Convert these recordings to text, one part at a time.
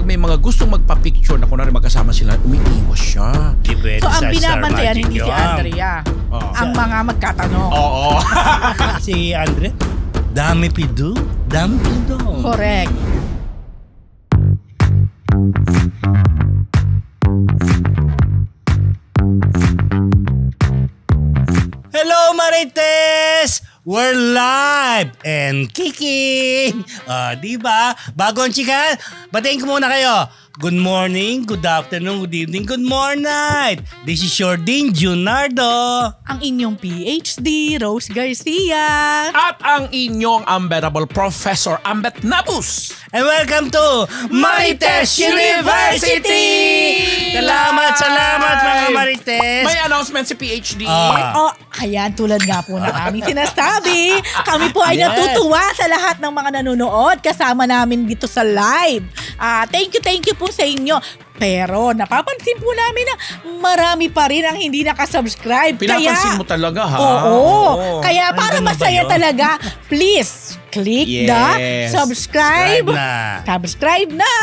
may mga gustong magpa-picture na kunwari magkasama sila, umiiwas siya. So ang binabantayan hindi si Andrea. Ang mga magkatanong. Oo. Si Andre, dami pido. Correct. Hello, Marites! We're live and kicking! Diba? Bago ang chika, batiin ko muna kayo. Good morning, good afternoon, good evening, good morning. This is your Dean Junardo. Ang inyong PhD, Rose Garcia. At ang inyong unbearable Professor Ambet Nabus. And welcome to Marites University! Salamat mga Marites! May announcement si PhD. Ayan, tulad nga po na aming sinasabi. Kami po ay natutuwa sa lahat ng mga nanonood kasama namin dito sa live. Thank you po sa inyo. Pero napapansin po namin na marami pa rin ang hindi nakasubscribe. Pinapansin mo talaga, ha? Oo. Kaya para masaya talaga, please click the subscribe. Subscribe na.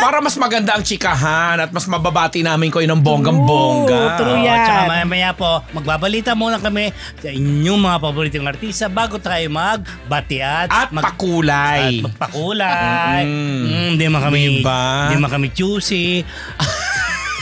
Para mas maganda ang chikahan at mas mababati namin kayo ng bonggang-bongga. True yan. Tsaka maya po, magbabalita muna kami sa inyong mga paboritong artista bago tayo magbati at pakulay. At magpakulay. Hindi man kami choosy.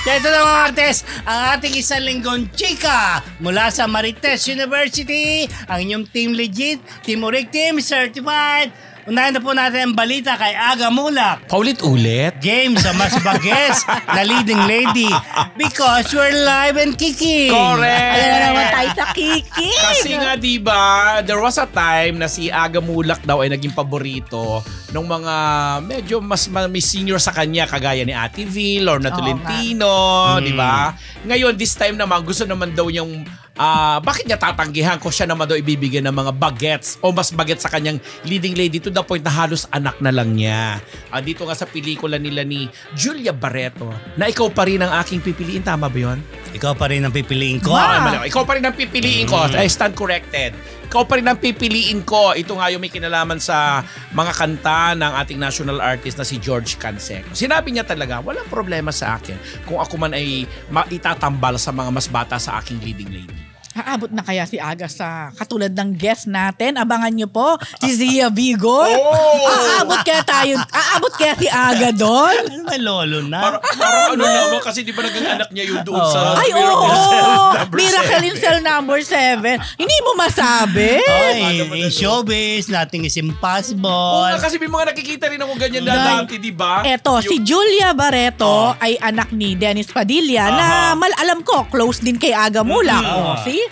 Ito na mga artes, ang ating isang linggong chika mula sa Marites University, ang inyong Team Legit, Team Urig Team Certified. Unahin na po natin ang balita kay Aga Mulak. Paulit-ulit? Game sa mas bages na leading lady because we're live and kicking. Correct. Ayan na naman tayo sa kicking. Kasi nga diba, there was a time na si Aga Mulak daw ay naging paborito ng mga medyo mas senior sa kanya kagaya ni Ate V, Lorna Tolentino, diba? Ngayon, this time naman, gusto naman daw niyang bakit niya tatanggihan kung siya naman daw ibibigyan ng mga bagets o mas bagets sa kanyang leading lady to the point na halos anak na lang niya. Dito nga sa pelikula nila ni Julia Barreto na ikaw pa rin ang aking pipiliin. Tama ba yun? Ikaw pa rin ang pipiliin ko. Ikaw pa rin ang pipiliin ko. I stand corrected. Ikaw pa rin ang pipiliin ko. Ito nga yung may kinalaman sa mga kanta ng ating national artist na si George Canseco. Sinabi niya talaga, walang problema sa akin kung ako man ay itatambal sa mga mas bata sa aking leading lady. Aabot na kaya si Aga sa katulad ng guest natin? Abangan nyo po si Zia Vigor. Aabot kaya si Aga doon? Ano ba lolo na? Parang ano naman kasi di ba naging anak niya yun doon sa Miracle in Cell number 7. Hindi mo masabi? In showbiz, nothing is impossible. Oo, kasi may mga nakikita rin ako ganyan na dati, di ba? Eto, si Julia Barreto ay anak ni Dennis Padilla na alam ko, close din kay Aga Mulak. See?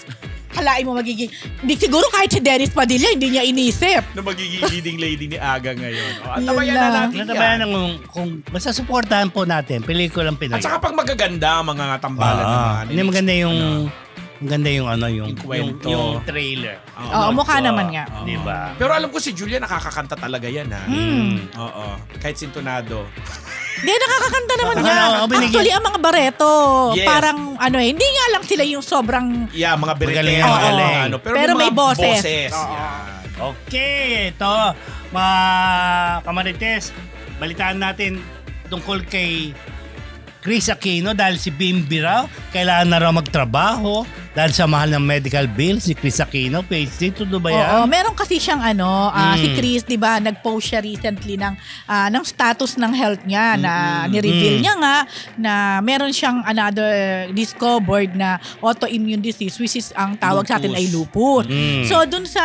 Halain mo magiging... Hindi siguro kahit si Dennis Padilla, hindi niya inisip. Na magiging leading lady ni Aga ngayon. At tabayan na natin yan. Kung basta supportahan po natin, pelikulang Pinoy. At saka pag magaganda ang mga tambalan naman. Hindi maganda yung... Maganda yung kwento. Yung trailer. Mukha naman nga. Diba? Pero alam ko si Julia nakakakanta talaga yan, ha? Oo. Kahit sintonado. Hindi, nakakakanta naman niya. Actually, ang mga Barreto, parang hindi nga lang sila yung sobrang... Yeah, mga beretero. Pero may boses. Okay, ito. Mga kamarites, balitaan natin tungkol kay Chris Aquino dahil si Bimbi raw kailangan na raw magtrabaho dahil sa mahal ng medical bills si Chris Aquino. PhD, tudo ba yan? Oo, meron kasi siyang si Chris, di ba, nag-post siya recently ng status ng health niya na ni-reveal niya nga na meron siyang another discovered na autoimmune disease which is ang tawag sa atin ay lupus. So, dun sa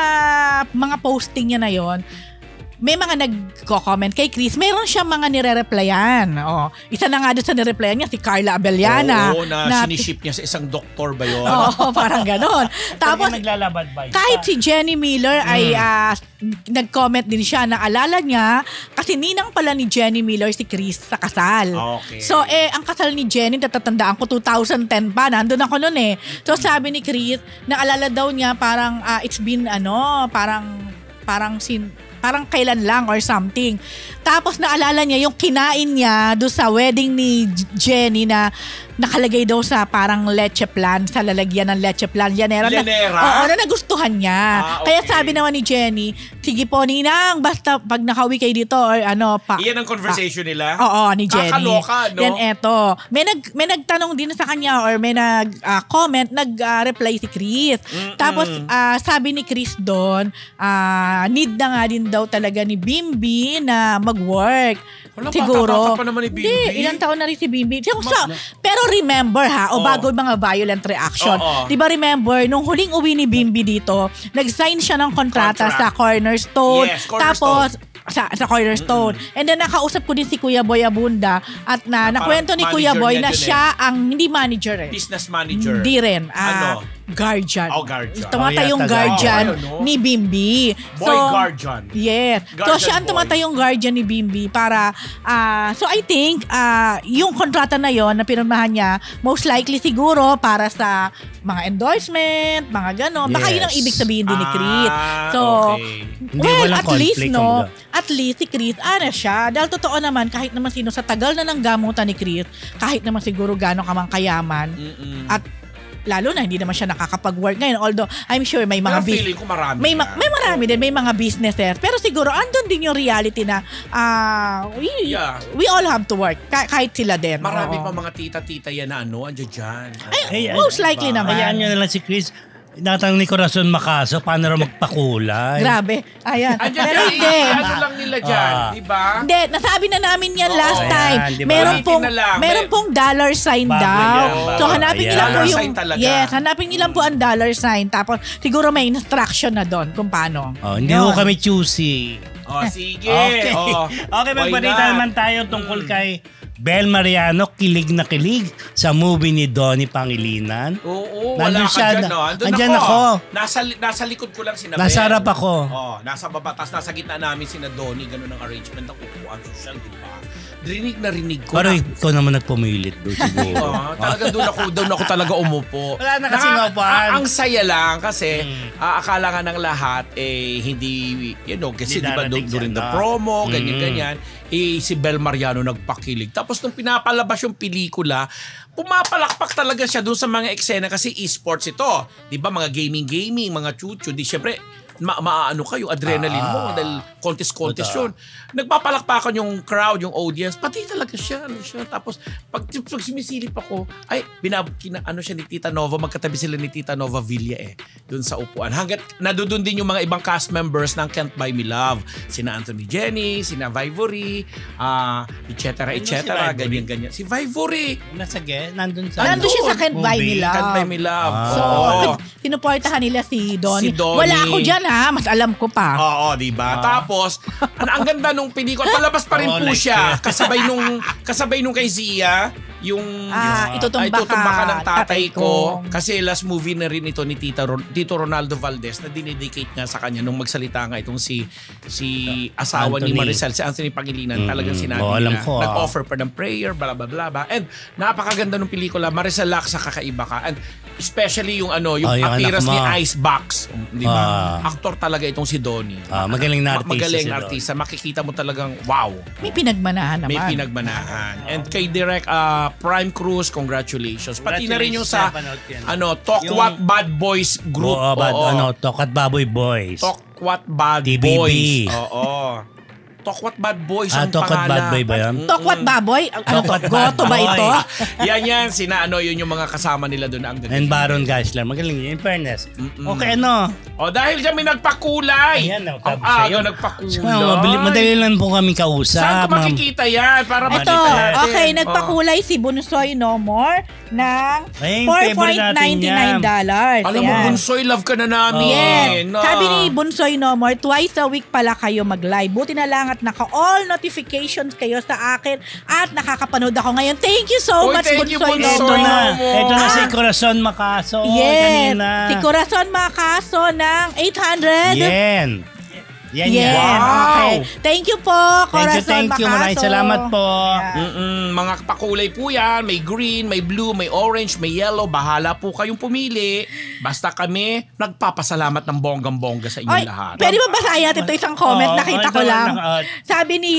mga posting niya na yon, may mga nagko-comment kay Chris, meron siyang mga nire-replyan. Isa na nga doon sa nire-replyan niya, si Carla Abellana. Oo, na siniship niya sa isang doktor ba yun? Oo, parang ganon. Tapos, kahit si Jenny Miller ay nag-comment din siya na alala niya, kasi ninang pala ni Jenny Miller si Chris sa kasal. Okay. So, ang kasal ni Jenny, natatandaan ko, 2010 pa, nandun ako nun eh. So, sabi ni Chris, naalala daw niya, parang it's been, parang kailan lang or something. Tapos naalala niya yung kinain niya doon sa wedding ni Jenny na nakalagay daw sa parang leche plan, sa lalagyan ng leche plan. Llanera? Oo, na nagustuhan niya. Okay. Kaya sabi naman ni Jenny, sige po, Ninang, basta pag nakauwi kayo dito or ano pa. Iyan ang conversation nila? Oo, ni Jenny. Kakaloka, no? Then eto, may nagtanong din sa kanya or may nag-comment, nag-reply si Chris. Tapos sabi ni Chris doon, need na nga din daw talaga ni Bimbi na mag-work. Wala, siguro. bata pa naman ni Bimbi. Hindi, ilang taon na rin si Bimbi. Pero remember bago yung mga violent reaction. Di ba remember, nung huling uwi ni Bimbi dito, nag-sign siya ng kontrata sa Cornerstone. Yes, Cornerstone. Tapos, sa Cornerstone. And then nakausap ko din si Kuya Boy Abunda at nakwento ni Kuya Boy na siya ang hindi manager business manager. Hindi rin. Guardian. Guardian. Tumatayong guardian ni Bimbi. Boy guardian. Yes. So siya ang tumatayong guardian ni Bimbi para so I think yung kontrata na yon na pinirmahan niya most likely siguro para sa mga endorsement, mga gano'n. Baka yun ang ibig sabihin din ni Chris. So, well, at least at least si Chris, siya. Dahil totoo naman, kahit naman sino sa tagal na ng gamutan ni Chris, kahit naman siguro gano'n kamang kayaman, at lalo na hindi naman siya nakakapag-work ngayon. Although, I'm sure may mga feeling ko marami. May marami din, may mga businesses. Pero siguro, andun din yung reality na we all have to work. Kahit sila din. Marami pa mga tita-tita yan na andyan dyan. Most likely naman. Hayaan nyo na lang si Chris. Natanong ni Corazon Macaso, paano raw magpakulay? Grabe. Ayan. Pero hindi. Ano lang nila dyan, di ba? Hindi, nasabi na namin yan last time. Diba? Meron pong dollar sign daw. So hanapin nila po yung... Yes, hanapin nila po ang dollar sign. Tapos siguro may instruction na doon kung paano. Hindi ko kami choosy. Sige. Okay, magbalita naman tayo tungkol kay Bel Mariano, kilig na kilig sa movie ni Donnie Pangilinan. Oo, wala ka dyan, no? Andyan ako. Nasa likod ko lang sina Bel. Nasa harap ako. Nasa baba, tapos nasa gitna namin sina Donnie, ganun ang arrangement ng upuan social, di ba? Rinig na rinig ko. Pero ikaw naman nagpumilit doon siguro. Talaga doon ako talaga umupo. Wala na kasi upuan. Ang saya lang kasi akala nga ng lahat hindi, kasi di ba during the promo, ganyan-ganyan. Si Bel Mariano nagpakilig. Tapos nung pinapalabas yung pelikula, pumapalakpak talaga siya doon sa mga eksena kasi esports ito. Di ba mga gaming, mga chuchu. Di syempre, maano kayo, adrenaline mo dahil contest yun. Nagpapalakpakan yung crowd, yung audience, pati talaga siya. Tapos pag sumisilip ako, siya ni Tita Nova, magkatabi sila ni Tita Nova Villa doon sa upuan. Hanggat nadudun din yung mga ibang cast members ng Can't Buy Me Love. Sina Anthony Jenny, sina Vivory, etc. ganyan. Si Vivory. Nandun siya sa Can't Buy Me Love. Can't Buy Me Love. So, sinuportahan nila si Donnie. Wala ako dyan mas alam ko pa. Oo, di ba? Tapos, ang ganda nung pelikula. Palabas pa rin po siya. Kasabay nung kay Zia, yung itutumba ka ng tatay ko. Kasi last movie na rin ito ni Tito Ronaldo Valdez na dinedicate nga sa kanya nung magsalita nga itong si asawa ni Maricel, si Anthony Pangilinan. Talagang sinabi nila, nag-offer pa ng prayer, bla bla bla. And napakaganda ng pelikula. Maricel Laksa, kakaiba ka. And especially yung appearance ni Icebox. Di ba? Aktor talaga itong si Donnie. Magaling na artista. Magaling artista. Makikita mo talagang wow. May pinagmanahan naman. May pinagmanahan. And kay Direk Prime Cruz, congratulations. Pati na rin yung sa Talkwat Bad Boys Group. Talkwat Baboy Boys. Talkwat Bad TBB. Boys. Talkwat Bad Boys ang Talkwat Bad Boy ba yan? Talkwat Baboy? Goto ba ito? Yan. Yun yung mga kasama nila doon. And Baron Geisler. Magaling yun. In fairness. Okay, dahil siya may nagpakulay. Ayan, ang aga nagpakulay. Madali lang po kami kausap. Saan ko makikita yan? Para ito, okay, nagpakulay si Bunsoy No More ng $4.99. Alam mo, Bunsoy, love ka na namin. Yes. Sabi ni Bunsoy No More, twice a week pala kayo mag-live. Buti na lang at naka-all notifications kayo sa akin at nakakapanood ako ngayon. Thank you so much, Bunsoy No More. Ito na si Corazon Macaso. Yes. Si Corazon Macaso ng 800. Yan, Yes, yan. okay. Thank you po, Corazon Thank you. Maraming Bacaso. salamat po. Mga pakulay po yan. May green, may blue, may orange, may yellow. Bahala po kayong pumili. Basta kami nagpapasalamat ng bonggang-bongga sa inyo Oy, lahat. pwede ba basahin natin ito isang comment? Nakita ko lang. Sabi ni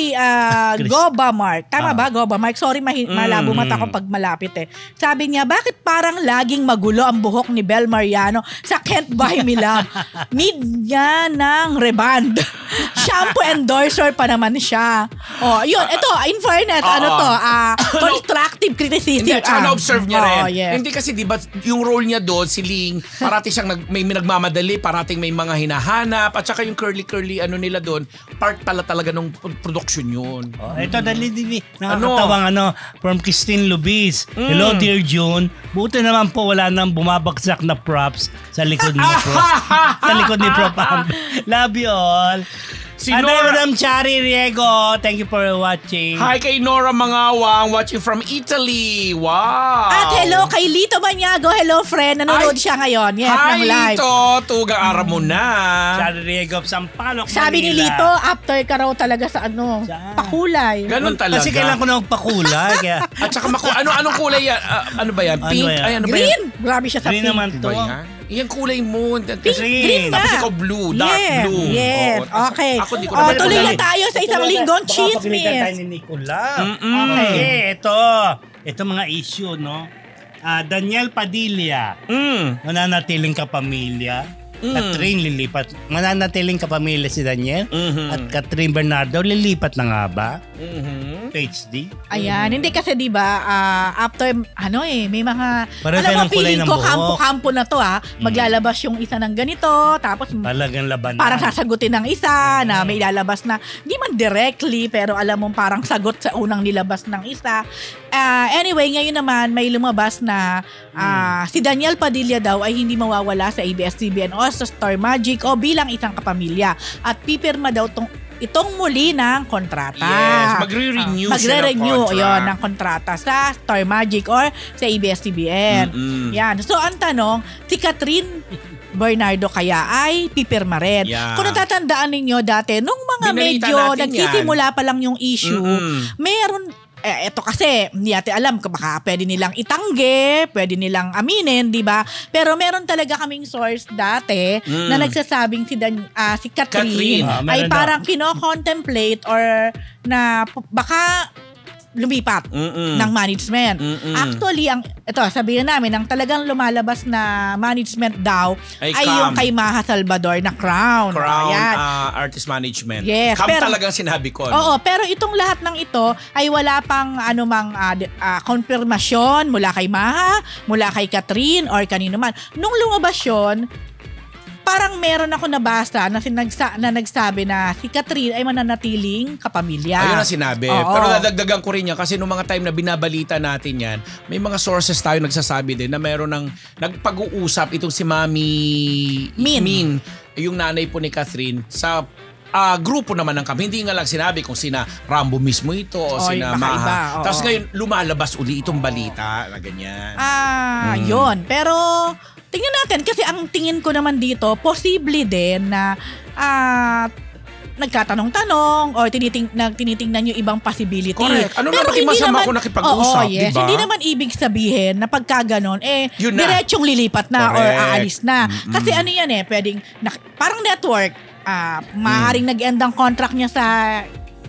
Goba Mark. Tama ba, Goba Mark? Sorry, malabo mata ko pag malapit eh. Sabi niya, bakit parang laging magulo ang buhok ni Bel Mariano sa Can't Buy Me Love? Need niya ng reband. Shampoo endorser pa naman siya. Oh, yun. Ito, in fairness, constructive criticism. Hindi, at na-observe niya rin. Yes. Hindi kasi di ba yung role niya doon, si Ling, parating siyang may nagmamadali, parating may mga hinahanap, at saka yung curly-curly nila doon, part pala talaga ng production yun. Ito, nakakatawang from Christine Lubiz. Hello, dear June. Buti naman po wala nang bumabagsak na props sa likod ni sa likod ni Prof. Love you all. Si Ano, Nora- Madam Chari Riego, thank you for watching. Hi kay Nora Mangawang, watching from Italy. Wow! At hello kay Lito Maniago. Hello, friend. Nanonood Ay. siya ngayon. Yes, Hi, ng live. Lito! Tugang araw mo na. Chari Riego of Sampaloc, Sabi ni Manila. Lito, after ka raw talaga sa Saan? pakulay. Ganun talaga. Kasi kailangan ko na magpakulay. Kaya, At saka anong kulay yan? Ano ba yan? Ano Pink? yan? Ay, ano ba yan? Green. Grabe siya sa green pink. naman Ano to. ba yan? Iyan kulay mo. Green Tapos nga. ikaw blue, dark Yes, blue. yes. Oo. Okay. Ako di ko Oh, naman tuloy kulay. na tayo sa isang linggong Baka pagalitan tayo chismis. ni Nicola. Okay. Ito mga issue, no? Daniel Padilla, Mm. mananatiling kapamilya. Catherine lilipat. Mananatiling kapamilya si Daniel. Mhm. At Catherine Bernardo, lilipat na nga ba? Mhm. PhD? Ayan, hindi kasi 'di ba after may mga Pareho alam mo ng kulay feeling ng ko buhok. kampo-kampo na to maglalabas yung isa ng ganito tapos Talagang laban parang na. sasagutin ng isa na may lalabas na hindi man directly pero alam mo parang sagot sa unang nilabas ng isa. Anyway, ngayon naman may lumabas na si Daniel Padilla daw ay hindi mawawala sa ABS-CBN o sa Star Magic o bilang isang kapamilya at pipirma daw itong muli ng kontrata. Yes, magre-renew siya ng Magre-renew contract. yon ng kontrata sa Star Magic or sa ABS-CBN. Yan. So ang tanong, si Catherine Bernardo kaya ay pipirma rin. Yeah. Kung natatandaan ninyo dati, nung mga Binalita medyo natin nagsisimula pa lang yung issue, meron eto kasi, hindi natin alam kung baka pwede nilang itanggi, pwede nilang aminin, di ba? Pero meron talaga kaming source dati na nagsasabing si Catherine ay meron parang kino-contemplate or na baka lumipat ng management. Actually, sabihin namin, ang talagang lumalabas na management daw Ay, ay yung kay Maha Salvador na Crown. Crown Ayan. Artist Management. Yes, Cam pero- talagang sinabi ko. Oo, pero itong lahat ng ito ay wala pang anumang konfirmasyon mula kay Maha, mula kay Catherine, or kanino man. Nung lumabas yun, parang meron ako nabasa na nagsabi na si Catherine ay mananatiling kapamilya. Ayun ang sinabi. Oo. Pero nadagdagan ko rin yan kasi nung mga time na binabalita natin yan, may mga sources tayo nagsasabi din na meron ng nagpag-uusap itong si Mami Min. yung nanay po ni Catherine sa grupo naman ng kami. Hindi nga lang sinabi kung sina Rambo mismo ito o Oy, sina baka iba, Maha. oo. Tapos ngayon lumalabas uli itong balita na ganyan. Yun. Pero tingnan natin kasi ang tingin ko naman dito, posible din na nagkatanong-tanong or tinitingnan yung ibang possibility. Correct. Ano Pero naman hindi masama naman- kung nakipag-usap, Oo, yes. diba? Hindi naman ibig sabihin na pagka ganon, Yun na. diretsong lilipat na or Correct. aalis na. Kasi ano yan pwedeng, parang network, maaaring nag-end ang contract niya sa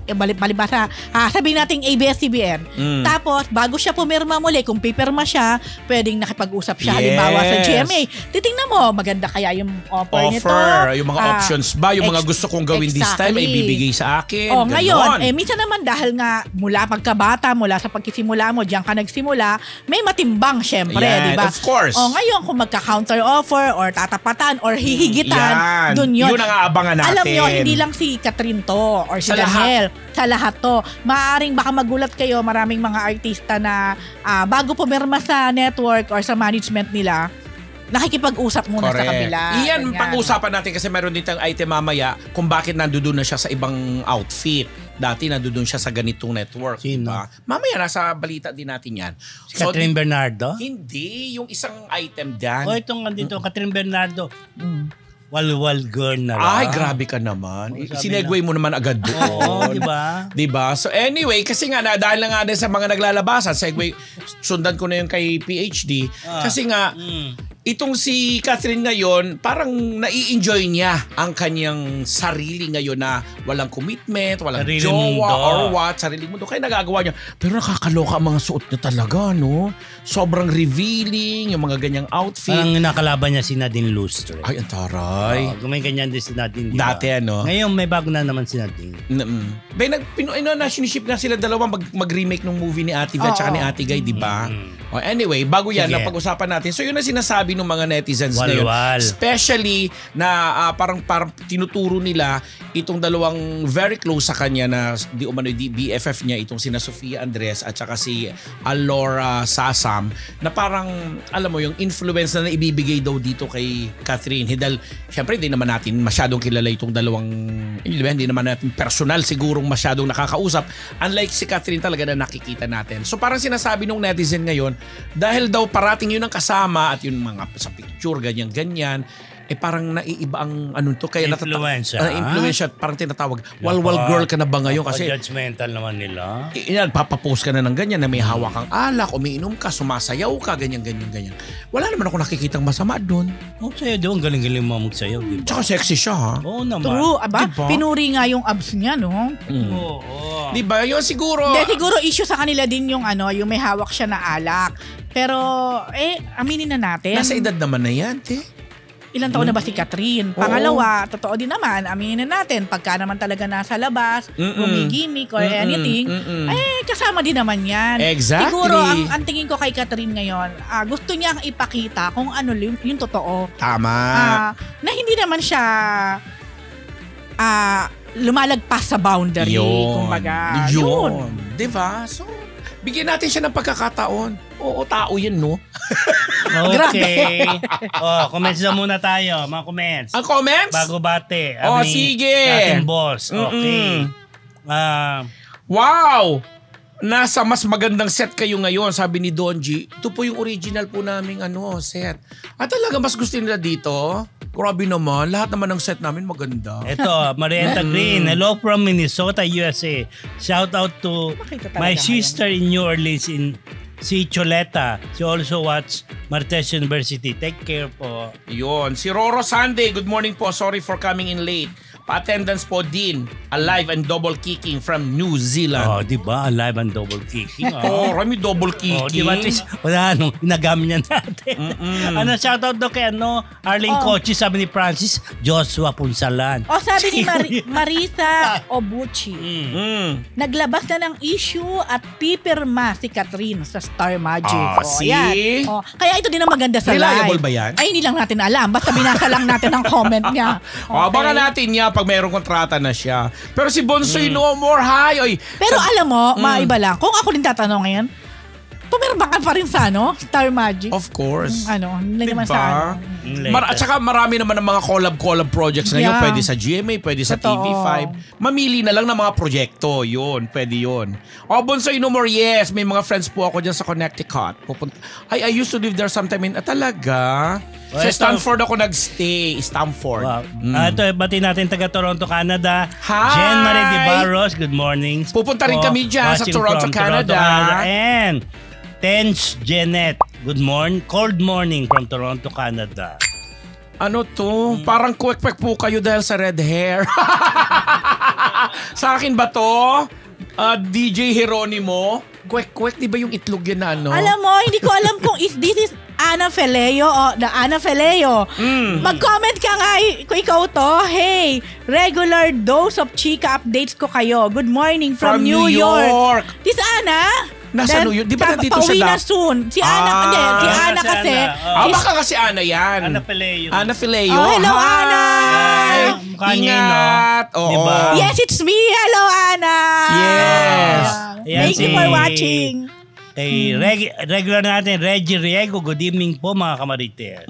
balibasa, sabihin natin ABS-CBN. Tapos, bago siya pumirma muli, kung pipirma siya, pwedeng nakipag-usap siya halimbawa sa Yes. GMA. Titingnan mo, maganda kaya yung offer nito. Yung mga options ba? Yung mga gusto kong gawin this time ay bibigay sa akin. Oh, Ganon. ngayon, minsan naman dahil nga mula pagkabata, mula sa pagkisimula mo, diyan ka nagsimula, may matimbang syempre, di Yan, ba? of course. Oh, ngayon kung magka-counter offer or tatapatan or hihigitan, Yan. dun yun. Yun ang aabangan natin. Alam nyo, hindi lang si Catherine to or si Sa Daniel. Sa lahat to. Maaaring baka magulat kayo, maraming mga artista na bago pumirma sa network or sa management nila, nakikipag-usap muna sa kabila. Iyan, Ganyan. pag-usapan natin kasi meron din tayong item mamaya kung bakit nandoon na siya sa ibang outfit. Dati nandoon siya sa ganitong network. Sino? Diba? Mamaya nasa balita din natin yan. Si Catherine Bernardo? Hindi, yung isang item dyan. O itong andito, Catherine Bernardo. walwal girl na lang. Ay, grabe ka naman. Sinegway mo naman agad doon. Oo, diba? Diba? So anyway, kasi nga, dahil na nga din sa mga naglalabasan, segue, sundan ko na yung kay PhD. Kasi nga, itong si Catherine ngayon, parang nai-enjoy niya ang kanyang sarili ngayon na walang commitment, walang Sariling jowa mundo. or what, sariling mundo. Kaya nagagawa niya. Pero nakakaloka ang mga suot niya talaga, no? Sobrang revealing, yung mga ganyang outfit. Parang nakalaban niya si Nadine Lustre. Ay, ang taray. May ganyan din si Nadine. Diba? Dati, ano? Ngayon may bago na naman si Nadine. Siniship na sila dalawa mag-remake ng movie ni Ate Vet at ni Ate Guy, di ba? Anyway, bago yan, Sige. napag-usapan natin. So yun ang sinasabi ng mga netizens Walwal. ngayon. Especially na parang tinuturo nila itong dalawang very close sa kanya na di umano BFF niya, itong sina Sofia Andres at saka si Alora Sasam, na parang alam mo yung influence na naibibigay daw dito kay Catherine. Dahil syempre hindi naman natin masyadong kilala itong dalawang, hindi naman natin personal sigurong masyadong nakakausap. Unlike si Catherine talaga na nakikita natin. So parang sinasabi nung netizen ngayon, dahil daw parating yun ang kasama at yun mga sa picture, ganyan-ganyan, parang naiiba ang to. Kaya influensya, parang tinatawag, walwal girl ka na ba ngayon? Kasi judgmental naman nila. Papapost ka na ng ganyan na may hawak kang alak, umiinom ka, sumasayaw ka, ganyan. Wala naman ako nakikitang masama doon. Sayo doon, galing-galing mo magsayaw. Diba? Tsaka sexy siya, ha? Oo naman. True, aba? Diba? Pinuri nga yung abs niya, no? Oo. Diba? Yun siguro. Siguro issue sa kanila din yung yung may hawak siya na alak. Pero, aminin na natin. Nasa edad naman na yan, te. Ilang taon na ba si Catherine? Pangalawa, totoo din naman, aminin na natin, pagka naman talaga nasa labas, gumigimik or anything, kasama din naman yan. Exactly. Siguro, ang tingin ko kay Catherine ngayon, gusto niyang ipakita kung ano yung totoo. Tama. Na hindi naman siya lumalagpas sa boundary. Kumbaga. Yun. Diba? So, bigyan natin siya ng pagkakataon. Oo, tao yun, no? Okay. Comments na muna tayo. Mga comments. Ang comments? Bago bate. Sige. Ating boss. Okay. Wow! Nasa mas magandang set kayo ngayon, sabi ni Donji. Ito po yung original po naming set. At talaga mas gusto nila dito. Grabe naman. Lahat naman ng set namin maganda. Ito, Marietta Green. Hello from Minnesota, USA. Shout out to my sister in New Orleans si Choleta. She also watch Marites University. Take care po. Yun. Si Roro Sunday. Good morning po. Sorry for coming in late. Pa-attendance po din. Alive and double kicking from New Zealand. Diba? Alive and double kicking. Rami double kicking. Diba? Wala, inagamit niya natin. Shoutout daw kay Arlene Cochi, sabi ni Francis, Joshua Punsalan. Sabi ni Marisa Obuchi, naglabas na ng issue at pipirma si Catherine sa Star Magic. See? Kaya ito din ang maganda sa reliable live. Ba yan? Ay, hindi lang natin alam. Basta binasa lang natin ang comment niya. Baka natin niya pag mayroong kontrata na siya. Pero si Bonsoy no more high. Pero alam mo, maiba lang. Kung ako din tatanong ngayon, pumirma ka pa rin sa Star Magic? Of course. Hindi naman sa At saka marami naman ng mga collab projects na yun. Pwede sa GMA, pwede sa TV5. Mamili na lang ng mga proyekto. Yun, pwede yun. Bonsoy no more, yes. May mga friends po ako dyan sa Connecticut. I used to live there sometime talaga. Sa Stanford ako nagstay. Stanford. Wow. Ito, bati natin taga Toronto, Canada. Hi! Jen Marie Di Barros, good morning. Pupunta rin kami dyan sa Toronto, Canada. And Tench Jeanette, good morning. Cold morning from Toronto, Canada. Ano to? Parang kwek-kwek po kayo dahil sa red hair. Sa akin ba to? DJ Jeronimo? Kwek-kwek, di ba yung itlog yan na Alam mo, hindi ko alam kung this is Ana Feleo o the Ana Feleo. Mag-comment ka nga kung ikaw to. Hey, regular dose of chika updates ko kayo. Good morning from New York. This Ana? Nasa New York? Di ba nandito siya? Pauwi na soon. Si Ana, si Ana kasi. Baka kasi Ana yan. Ana Feleo. Ana Feleo. Hello, Ana. Ingat. Diba? Yes, it's me. Hello, Ana. Yes. Thank you for watching. Regular natin, Reggie Riego. Good evening po mga kamarites.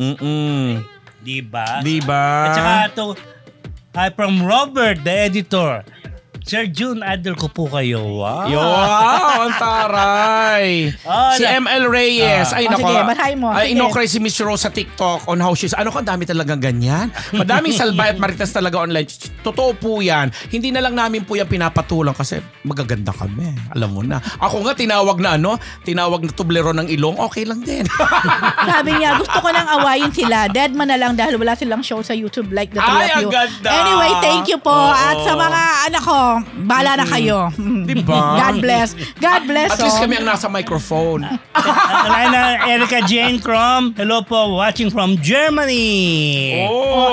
Diba? Diba? At saka ito, from Robert, the editor. Sir June, idol ko po kayo. Wow. Ang taray. Si ML Reyes. Ay, nako. Sige, basahin mo. Ay, inokray si Miss Rose sa TikTok on how she's... Ano ka, dami talagang ganyan. Madaming salbay at marites talaga online. Totoo po yan. Hindi na lang namin po yan pinapatulang kasi magaganda kami. Alam mo na. Ako nga, tinawag na tublero ng ilong. Okay lang din. Sabi niya, gusto ko nang awayin sila. Dead man na lang dahil wala silang show sa YouTube like the three of you. Ang ganda. Anyway, thank you po. At sa mga anak ko, bahala na kayo. Diba? God bless. God bless. At least kami ang nasa microphone. Erica Jane Crom, hello po, watching from Germany.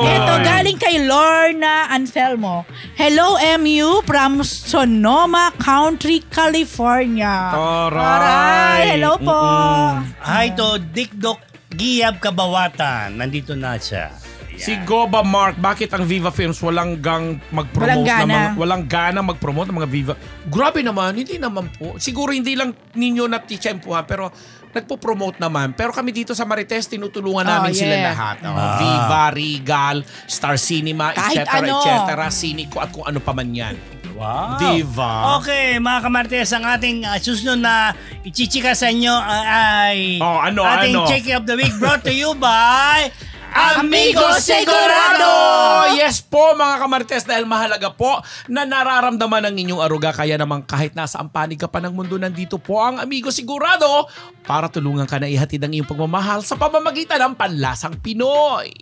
Ito, galing kay Lorna Anselmo. Hello, MU from Sonoma Country, California. Taray. Hello po. Hi to Dikdok Giyab Kabawatan. Nandito na siya. Si Goba Mark, bakit ang Viva Films walang walang gana mag-promote ng mga Viva? Grabe naman, hindi naman po. Siguro hindi lang ninyo natitsempuhan, pero nagpo-promote naman. Pero kami dito sa Marites, tinutulungan namin sila lahat. Viva, Regal, Star Cinema, etc. Sinico at kung ano pa man yan. Wow. Diva. Okay, mga Kamartes, ang ating susunod na ichichika sa inyo ay ating Check of the Week brought to you by Amigo Sigurado! Yes po mga Kamartes, dahil mahalaga po na nararamdaman ng inyong aruga. Kaya naman kahit nasa ang panig ka pa ng mundo, nandito po ang Amigo Sigurado para tulungan ka na ihatid ang iyong pagmamahal sa pamamagitan ng panlasang Pinoy.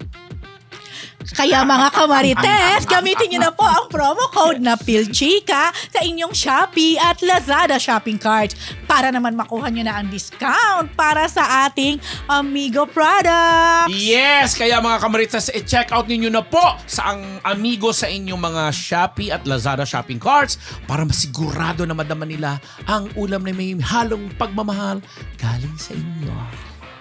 Kaya mga Kamarites, gamitin niyo na po ang promo code na PhilChika sa inyong Shopee at Lazada shopping carts para naman makuha niyo na ang discount para sa ating Amigo products. Yes, kaya mga Kamarites, i-check out ninyo na po sa ang Amigo sa inyong mga Shopee at Lazada shopping carts para masigurado na madama nila ang ulam na may halong pagmamahal galing sa inyo.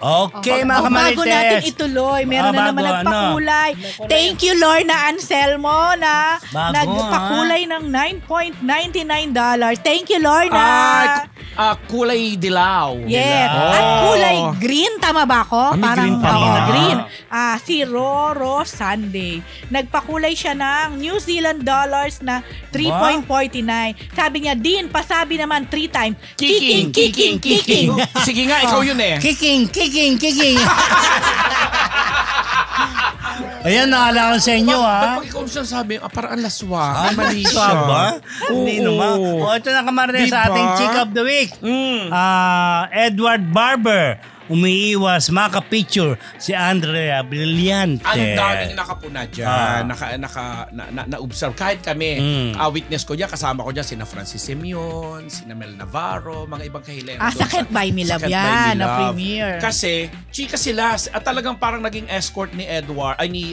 Okay, mga Kamarites. Bago natin ituloy, meron na naman nagpakulay. Thank you, Lorna Anselmo, na nagpakulay ng $9.99. Thank you, Lorna. Kulay dilaw. Yes. At kulay green, tama ba ako? Green pa ba? Green. Si Roro Sunday. Nagpakulay siya ng New Zealand dollars na 3.49. Sabi niya, Din, pasabi naman 3 times. Kicking, kicking, kicking. Sige nga, ikaw yun eh. Kicking. Ayan, naalala ko sa inyo, ha? Pag ikaw siya sabi, parang laswa. Mali siya. Ba? Hindi naman. Ito na Kamarites sa ating Chick of the Week. Edward Barber. Umiiwas, maka-picture si Andrea Brillante. Ang daming nakapuna dyan, na-observe. Kahit kami, witness ko dyan, kasama ko dyan, sina Francis Simeon, sina Mel Navarro, mga ibang kahilera. Sakit by Me Love yan, na premiere. Kasi, chika sila, at talagang parang naging escort ni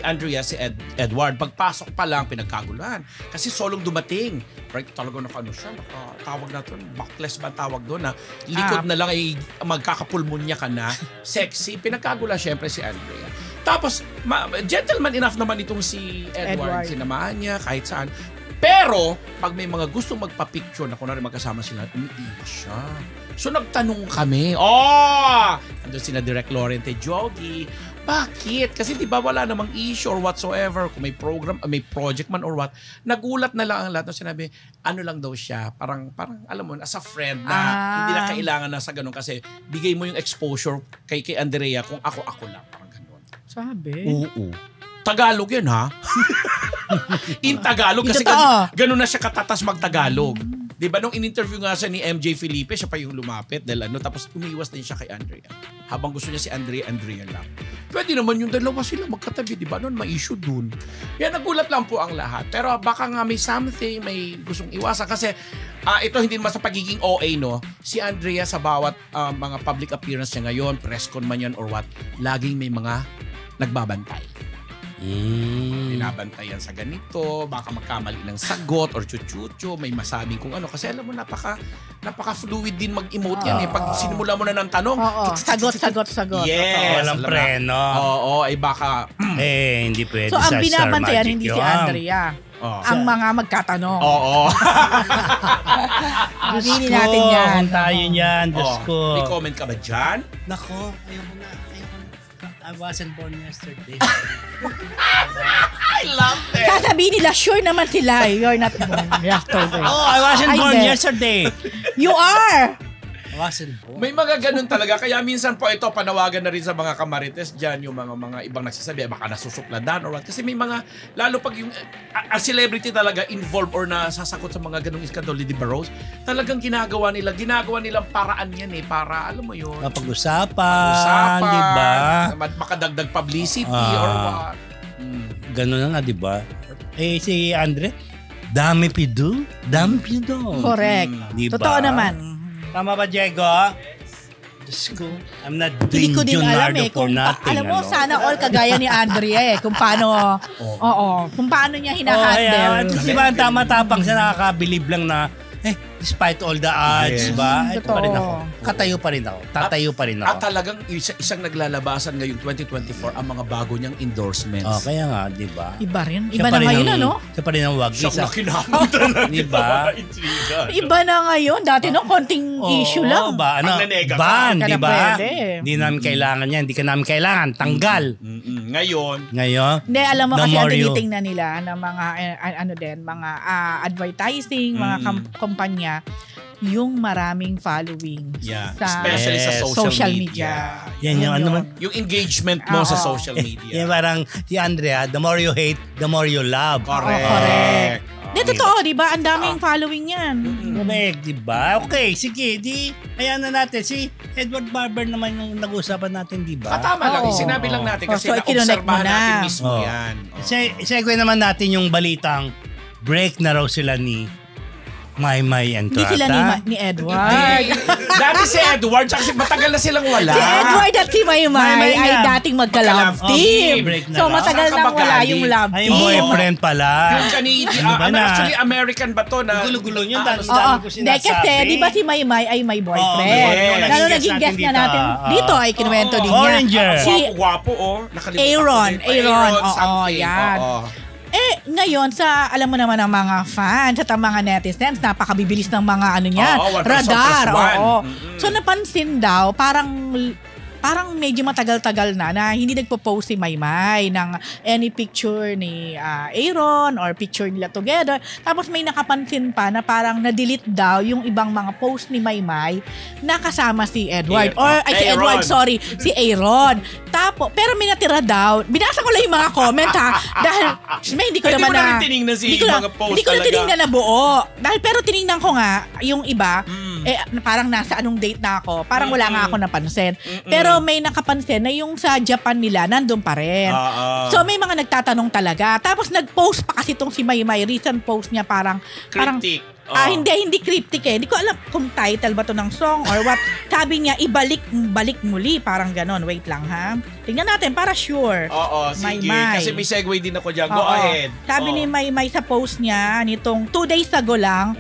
Andrea si Edward. Pagpasok pa lang, pinagkaguluhan. Kasi solong dumating. Right, talagang siya, nakatawag na ito, backless ba tawag doon, na likod na lang ay magkakapulmonya ka na, sexy, pinagkagula syempre si Andrea. Tapos, gentleman enough naman itong si Edward. Sinamahan niya kahit saan. Pero, pag may mga gustong magpa-picture na kunwari magkasama sila, umiiwas siya. So, nagtanong kami, andun sina Direk Lorente Jogi, bakit? Kasi di ba wala namang issue or whatsoever, kung may program, may project man or what, nagulat na lang ang lahat. Sinabi, ano lang daw siya, parang alam mo, as a friend na hindi na kailangan na sa ganun kasi bigay mo yung exposure kay Andrea kung ako lang, parang ganun. Sabi? Oo. Tagalog yan, ha? In Tagalog, kasi ganun na siya katatas mag-Tagalog. Diba nung in-interview nga siya ni MJ Felipe, siya pa yung lumapit dahil tapos umiwas din siya kay Andrea. Habang gusto niya si Andrea lang. Pwede naman yung dalawa sila magkatabi, diba? Noon may issue dun. Yan, nagulat lang po ang lahat. Pero baka nga may something, may gustong iwasan. Kasi ito hindi naman sa pagiging OA, no? Si Andrea sa bawat mga public appearance niya ngayon, press con man yan or what, laging may mga nagbabantay. Binabantayan sa ganito, baka magkamali ng sagot or chuchucho, may masabing kung ano. Kasi alam mo, napaka-fluid din mag-emote yan. Pag sinimula mo na ng tanong, sagot. Yes. Walang preno. Oo, ay baka... hindi pwede so, sa ang binabantayan, Star Magic hindi si Andrea. Ang mga magkatanong. Oo. Aminin natin yan. Kung tayo yan, Diyos ko. May comment ka ba dyan? Nako, ayoko na. I wasn't born yesterday. I love it. Sasabihin nila, sure naman sila. You're not born yesterday. Oh, I wasn't born Hindi. yesterday. You are! I wasn't born. May mga ganun talaga. Kaya minsan po ito, panawagan na rin sa mga kamarites dyan, yung mga ibang nagsasabi, baka nasusukladan or what. Kasi may mga, lalo pag yung a celebrity talaga involved or nasasakot sa mga ganung iskandalo, di ba Rose? Talagang ginagawa nilang paraan yan para, alam mo yun, Pag-usapan, di ba? makadagdag publicity or what. Ganun na nga, di ba? Si Andre, dami pido. Correct. Diba? Totoo naman. Tama ba, Diego? Diyos ko, I'm not Hindi doing ko din alam Leonardo for nothing. alam mo, sana all kagaya ni Andrea kung paano, kung paano niya hinahandle. Di ba, ang tama-tapang siya, nakakabilib lang na, despite all the odds, ba? Ito pa rin ako. Katayo pa rin ako. Tatayo pa rin ako. At talagang isang naglalabasan ngayong 2024 ang mga bago niyang endorsements. Kaya nga, di ba? Iba rin. Iba na ngayon, ano? Siya pa rin ang wag. Siya na kinamot talaga. Di ba? Iba na ngayon. Dati konting issue lang. Ba? Ano? Ang nanega ka. Ban, Ka di na ba? pwede. Hindi namin kailangan yan. Hindi ka namin kailangan. Tanggal. Ngayon, Hindi, alam mo The kasi ang more you- tinitingnan nila ng mga, mga advertising, mga kumpanya, yung maraming following yeah, sa especially sa social media. Yan yung ano man. Yung engagement mo sa social Yan media. parang si Andrea, the more you hate, the more you love. Correct. Correct. Di, totoo, di ba? Ang daming following yan. Correct, di ba? Okay, sige, ayan na natin. Si Edward Barber naman yung nag-usapan natin, di ba? Tama lang, Oo. sinabi lang natin kasi So, ikinonect mo na-obserbahan na. natin mismo Oo. yan. Segue naman natin yung balitang break na raw sila ni Maymay and Hindi Trata. sila ni Edward. Dati si Edward, tsaka matagal na silang wala. Si Edward at si Maymay Maymay ay nga. dating magka-love Magka-love team. team. Break na So lang. matagal Saan ka nang ba wala galing? yung love Ay, team. yung boyfriend pala. Yung Canadian, Ano ba na? actually American ba to na? Gulo-gulo yun, dami Oo. ko Hindi, sinasabi. kasi di ba si Maymay ay may boyfriend? Oo, yes. Lalo Naging naging guest guest natin na natin. dito. Dito ay kinuwento din niya. Oranger. Si Gwapo, nakalimutan Aaron. ko din. Oo, something. yan. Oo. Ngayon, alam mo naman ng mga fans at ang mga netizens, napakabibilis ng mga niyan, Oo, 1+1+1. radar. Oo. Mm-mm. So napansin daw, parang medyo matagal-tagal na hindi nagpo-post si Maymay ng any picture ni Aaron or picture nila together. Tapos may nakapansin pa na parang na-delete daw yung ibang mga post ni Maymay na kasama si Edward. Si Aaron. Edward, sorry, si Aaron. Tapos, pero may natira daw. Binasa ko lang yung mga comment ha. Dahil, hindi ko Hindi naman mo na rin tinignan mga post Hindi ko na talaga. tinignan na buo. Pero tinignan ko nga, yung iba, parang nasa anong date na ako. Parang wala nga ako napansin. Pero may nakapansin na yung sa Japan nila, nandun pa rin. So may mga nagtatanong talaga. Tapos nag-post pa kasi itong si Maymay. Recent post niya parang Cryptic. hindi cryptic eh. Hindi ko alam kung title ba to ng song or what. Sabi niya, balik muli. Parang ganon. Wait lang ha. Tingnan natin para sure. Oo, sige. Maymay. Kasi may segue din ako dyan. Go Oo. ahead. Sabi ni Maymay sa post niya, nitong 2 days ago lang,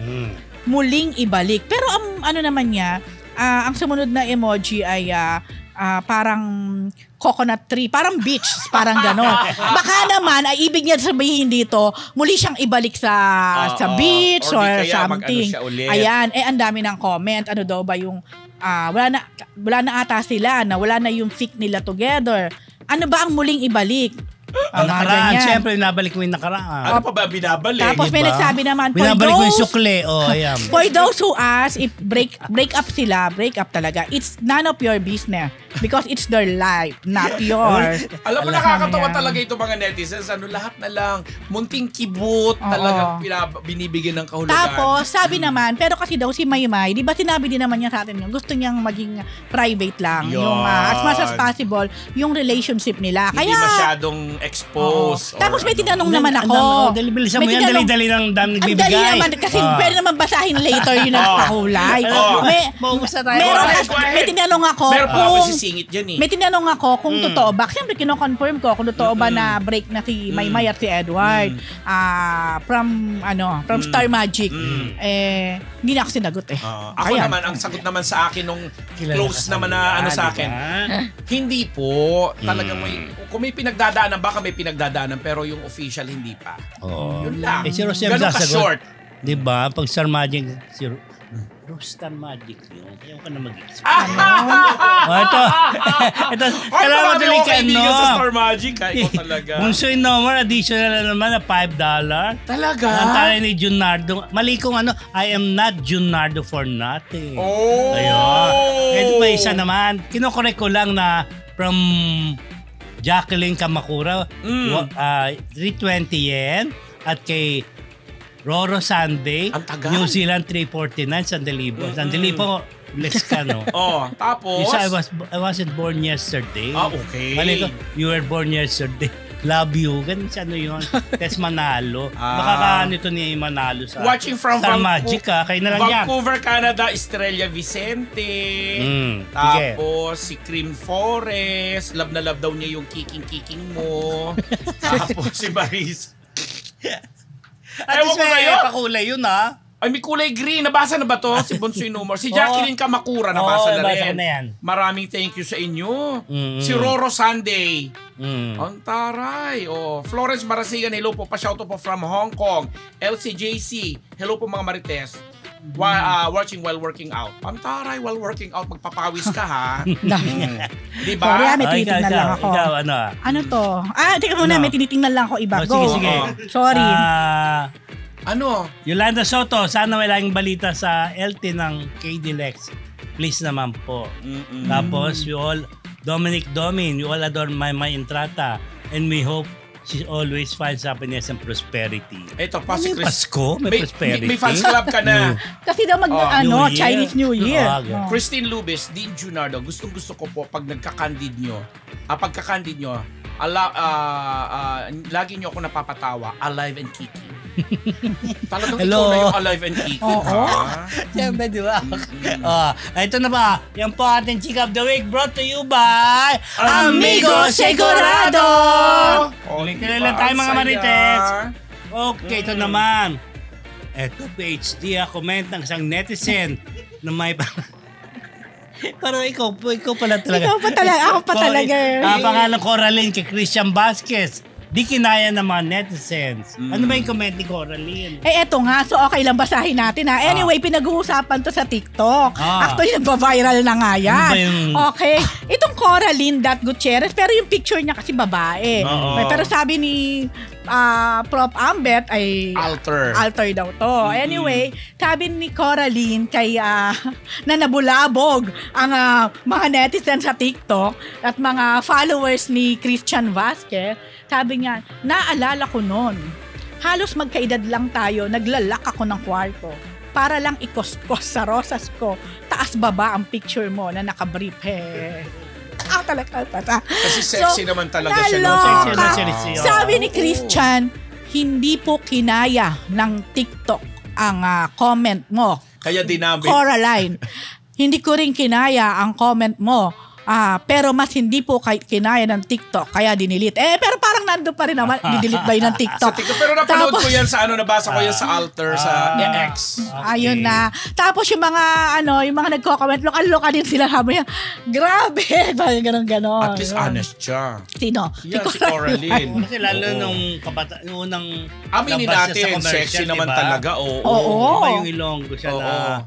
muling ibalik. Pero ang naman niya, ang sumunod na emoji ay parang coconut tree, parang beach, parang gano'n. Baka naman, ay ibig niya sabihin dito, muli siyang ibalik sa beach Or or, di kaya something. mag-ano siya ulit. Ayan, ang dami ng comment. Ano daw ba yung, wala na ata sila, na wala na yung fic nila together. Ano ba ang muling ibalik? Ang mga nakaraan, ganyan. siyempre nabalik mo yung nakaraan. Ano pa ba binabalik? Tapos may Diba? nagsabi naman, Binabalik mo yung sukle. Ayan. For those who ask if break up sila, break up talaga. It's none of your business because it's their life, not yours. Alam mo, nakakatawa talaga ito mga netizens. Lahat na lang, munting kibot, talagang binibigyan ng kahulugan. Tapos, sabi naman, pero kasi daw si Maymay, di ba sinabi din naman niya sa atin yun, gusto niyang maging private lang. Yun. Yung as much as possible, yung relationship nila. Hindi Kaya, masyadong expose. tapos may tinanong naman Ang ako. dali-bilisan mo May yan, tinanong- dali-dali ng dami Ang nagbibigay. dali naman, kasi pwede naman basahin later yung nagpakulay. Maubos na tayo. Meron, Go ahead. may tinanong ako Meron pa ako kung sisingit dyan eh. may tinanong ako kung totoo ba. Siyempre, kino-confirm ko kung totoo ba na break na si Maymay at si Edward from Star Magic. Hindi na ako sinagot eh. Ako Ayan. naman, ang sagot naman sa akin nung Kilala close ka sa naman na kanila, ano sa di akin, ba? hindi po. Talagang kung may pinagdadaanan, baka may pinagdadaanan, pero yung official hindi pa. Oo. Yun lang. Si Rosem Ganun sasagot. ka-short. Diba? Pag Star Magic, Star Magic yun. Ayaw ka na mag-explain. Ito. Ay, Kailangan marami madali akong ka, kaibigan sa Star Magic. Ikaw talaga. Bunsoy Nomar, additional na naman na $5. Talaga? Ang tayo ni Junardo. Mali kong I am not Junardo for nothing. Oh! Ayun. Ito pa isa naman. Kinokorek ko lang na from Jacqueline Kamakura, 320 yen. At kay Roro Sunday, ang tagal. New Zealand 349, Sandalibo. Sandalibo, less ka, no? Tapos? Isa, I wasn't born yesterday. Okay. Mali ko, you were born yesterday. Love you. Ganun siya, ano yun? Tess Manalo. Makakaano ito ni Manalo sa watching from Star Magic, Kayo na lang yan. Vancouver, Canada, Estrella Vicente. Tapos si Cream Forest. Love na love daw niya yung kicking mo. Tapos si Maris. At least may pakulay yun, Ay, may kulay green. Nabasa na ba to? Si Bonsoy Nomar. Si Jacqueline Kamakura, nabasa na rin. Na yan. Maraming thank you sa inyo. Si Roro Sunday. Ang taray. Florence Marasigan, hello po. Pa-shoutout po from Hong Kong. LCJC, hello po mga Marites. Watching while working out. Ang taray, while working out, magpapawis ka, ha? Diba? Sorry, may tinitingnan lang ako. Ikaw, ano to? Teka muna, may tinitingnan lang ako iba. Go. Sige. Sorry. Ano? Yolanda Soto, sana may laging balita sa LT ng KD Lex. Please naman po. Tapos, Dominic Domin, you all adore my Entrata. And we hope she always finds happiness and prosperity. Ito pa si Chris. Pasko? May prosperity? May fans club ka na. Kasi daw Chinese New Year. Christine Lubis, Dean Junardo, gustong-gusto ko po pag nagka-candid nyo, lagi nyo ako napapatawa, alive and kicking. Talagang ikaw na yung alive and kicking. Siyempre, di ba? Ito na ba? Yan po ating Chick of the Week brought to you by Amigo Segurado! Ulit na lang tayo mga Marites. Okay, ito naman. Ito, PhD, comment ng isang netizen na may... Pero ikaw pala talaga. Ikaw pa talaga. Ako pa talaga. Pangalan Coraline kay Christian Vasquez. Di kinaya ng mga netizens. Ano ba yung comment ni Coraline? Eto nga. So, okay lang basahin natin, ha? Anyway, pinag-uusapan to sa TikTok. Actually, nagpa-viral na nga yan. Okay. Itong Coraline.Gutierrez, pero yung picture niya kasi babae. Pero sabi ni Prof. Ambet ay alter daw to. Anyway, sabi ni Coraline kay na nabulabog ang mga netizens sa TikTok at mga followers ni Christian Vasquez. Sabi niya, naalala ko noon, halos magkaedad lang tayo, naglalak ako ng kwarto para lang ikuskos sa rosas ko. Taas baba ang picture mo na nakabrief. Talaga. Kasi sexy naman talaga siya. Sabi ni Christian, hindi po kinaya ng TikTok ang comment mo. Kaya dinamit. Coraline, hindi ko rin kinaya ang comment mo. Pero mas hindi po kinaya ng TikTok, kaya dinilit. Pero parang nando pa rin naman, didelete ba yun ng TikTok? Pero napanood ko yan sa nabasa ko yan sa alter, sa X. Ayun na. Tapos yung mga, yung mga nagko-comment, loka-loka din sila, sabi niya, grabe, parang ganon-ganon. At least honest siya. Sino? Yan, si Coraline. Kasi lalo nung unang aminin natin, sexy naman talaga. Oo. Iba yung Ilonggo siya na.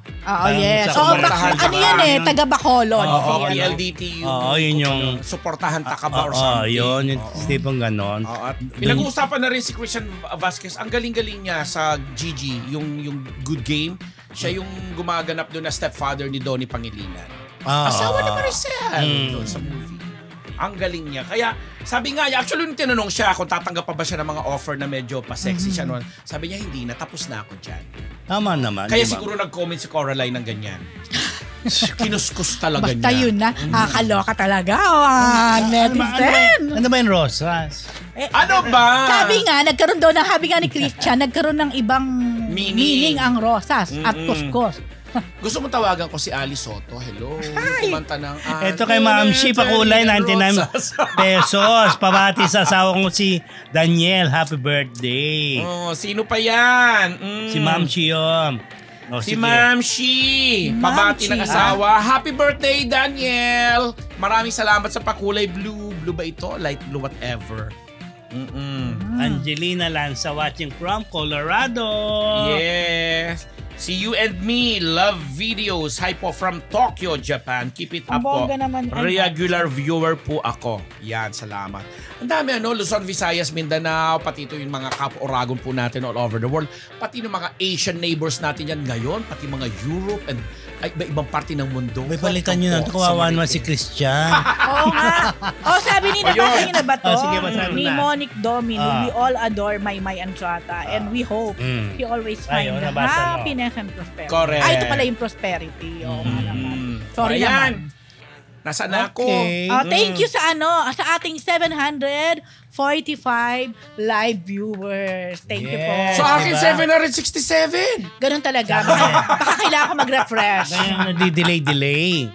Yes. Ano yan taga Bacolod. PLDT. Yun yung suportahan takaba or something. Yun, yung tipong ganon. At pinag-uusapan na rin si Christian Vasquez. Ang galing-galing niya sa GG, yung Good Game. Siya yung gumaganap doon na stepfather ni Donnie Pangilinan. Asawa ni Maricel doon sa movie. Ang galing niya. Kaya sabi nga niya, actually nung tinanong siya kung tatanggap pa ba siya ng mga offer na medyo pa-sexy siya noon, sabi niya hindi na, tapos na ako dyan. Tama naman. Kaya siguro nag-comment si Coraline ng ganyan. Kinuskus talaga Basta niya. Yun na. Kaloka talaga. Netizen. Ano ba yung Rosas? Ano ba? Sabi nga, nagkaroon daw ng, sabi nga ni Christian, nagkaroon ng ibang meaning ang Rosas at kuskus. Gusto mo tawagan ko si Ali Soto? Hello. Kumanta ng ito kay Ma'am Shi, pakulay, 99 pesos. Pabati sa asawa ko si Daniel. Happy birthday. Sino pa yan? Si Ma'am Shi yun. Si Ma'am Shi. Pabati ng asawa. Happy birthday, Daniel. Maraming salamat sa pakulay blue. Blue ba ito? Light blue, whatever. Angelina Lanza watching from Colorado. Yes. Si You and Me, love videos. Hi po from Tokyo, Japan. Keep it up po. Bongga naman. Regular viewer po ako. Yan, salamat. Ang dami Luzon, Visayas, Mindanao, pati ito yung mga Cap-Oragon po natin all over the world. Pati yung mga Asian neighbors natin yan ngayon, pati mga Europe and ibang parte ng mundo. May palitan nyo na. Kawawa naman si Christian. Oo nga. Sabi ni nabasa niyo na ba to? Sige, basahin mo Ni na. Monique Domino, we all adore Maymay Andrata and we hope he always find the nabasa mo. happiness and prosperity. Correct. Ito pala yung prosperity. Oo nga naman. Sorry Ayan. naman. Nasaan na ako? Okay. Thank you sa ating 745 live viewers. Thank you po. Yes. So akin Diba? 767. Ganun talaga. Baka kailangan ko mag-refresh. Kaya nadi-delay.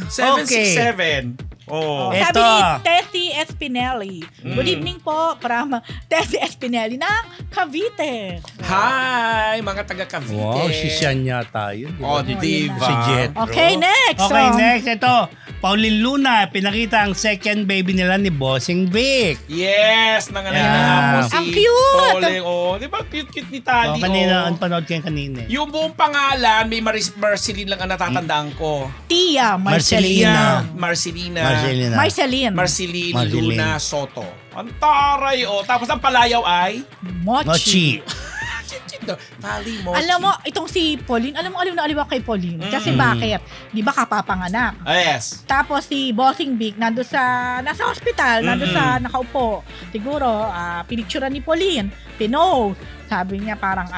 767. Oh. Eto. Sabi ni Tessie Espinelli. Good evening po from Tessie Espinelli ng Cavite. Hi, mga taga Cavite. Wow, si Sian yata yun. Oh, diba? Si Jetro. Okay, next. Okay, So, next. Ito, Pauline Luna, pinakita ang second baby nila ni Bossing Vic. Yes, nanganak Yeah. na nga po si Ang cute! Pauling. Oh, di ba cute ni Tali? Kanina, ang panood kayo kanina. Yung buong pangalan, may Marceline lang ang natatandaan ko. Tia Marcelina. Marcelina. Marceline. Marceline Marceline. Luna Soto. Ang taray, oh. Tapos ang palayaw ay Mochi. Tali Mochi. Alam mo, itong si Pauline, alam mo, aliw na aliw ako kay Pauline. Kasi bakit? Di ba kapapanganak? Yes. Tapos si Bossing Vic, nasa hospital, nandun sa nakaupo. Siguro, pinicturean ni Pauline, pinost. Sabi niya parang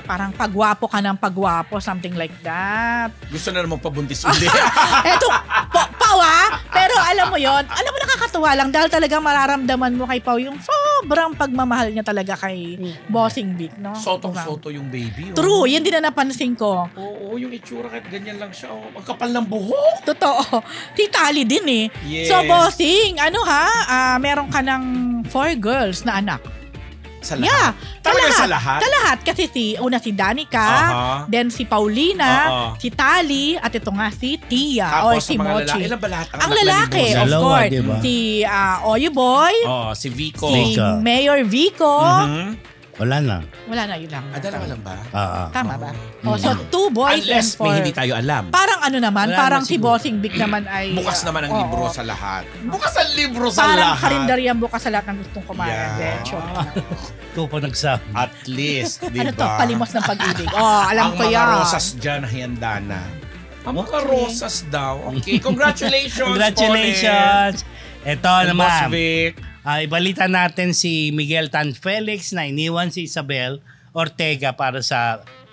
parang pagwapo ka ng pagwapo, something like that. Gusto na naman pabuntis ulit. Eto, Pawa, pero alam mo nakakatuwa lang dahil talagang mararamdaman mo kay Pao yung sobrang pagmamahal niya talaga kay Bossing Vic, no? Sotong-soto yung baby. Oh. True, yan din na napansin ko. Oo, yung itsura kahit ganyan lang siya. Oh. Ang kapal ng buhok. Totoo. Si Tali din eh. Yes. So, Bossing, meron ka ng 4 girls na anak. Sa lahat? Yeah. Talaga sa lahat? Sa lahat. Kasi una si Danica, then si Paulina, si Tali, at ito nga si Tia or Tapos si sa mga Mochi. lalaki, ilan ba lahat ang Ang anak lalaki, na ni of Dalawa, course. diba? Si Oyo Boy, si Vico. si Vico. Mayor Vico. Wala na. Wala na, yun lang. Dalawa lang ba? Tama ba? So, 2 boys Unless and 4. may hindi tayo alam. Parang naman, Wala parang na si siguro. Bossing Vic naman ay... Bukas naman ang oo. libro sa lahat. Bukas ang libro sa Parang lahat. karinderyang bukas sa lahat ng gustong kumain. Yeah. Ito pa nagsama. At least, di ba? Ano to? Palimos ng pag-ibig. Alam ko yan. Ang mga rosas dyan, handa na. Ang mga rosas daw. Okay, congratulations. Congratulations. Ito Pauline. Boss naman. Vic. Ibalita natin si Miguel Tan Felix na iniwan si Isabel Ortega para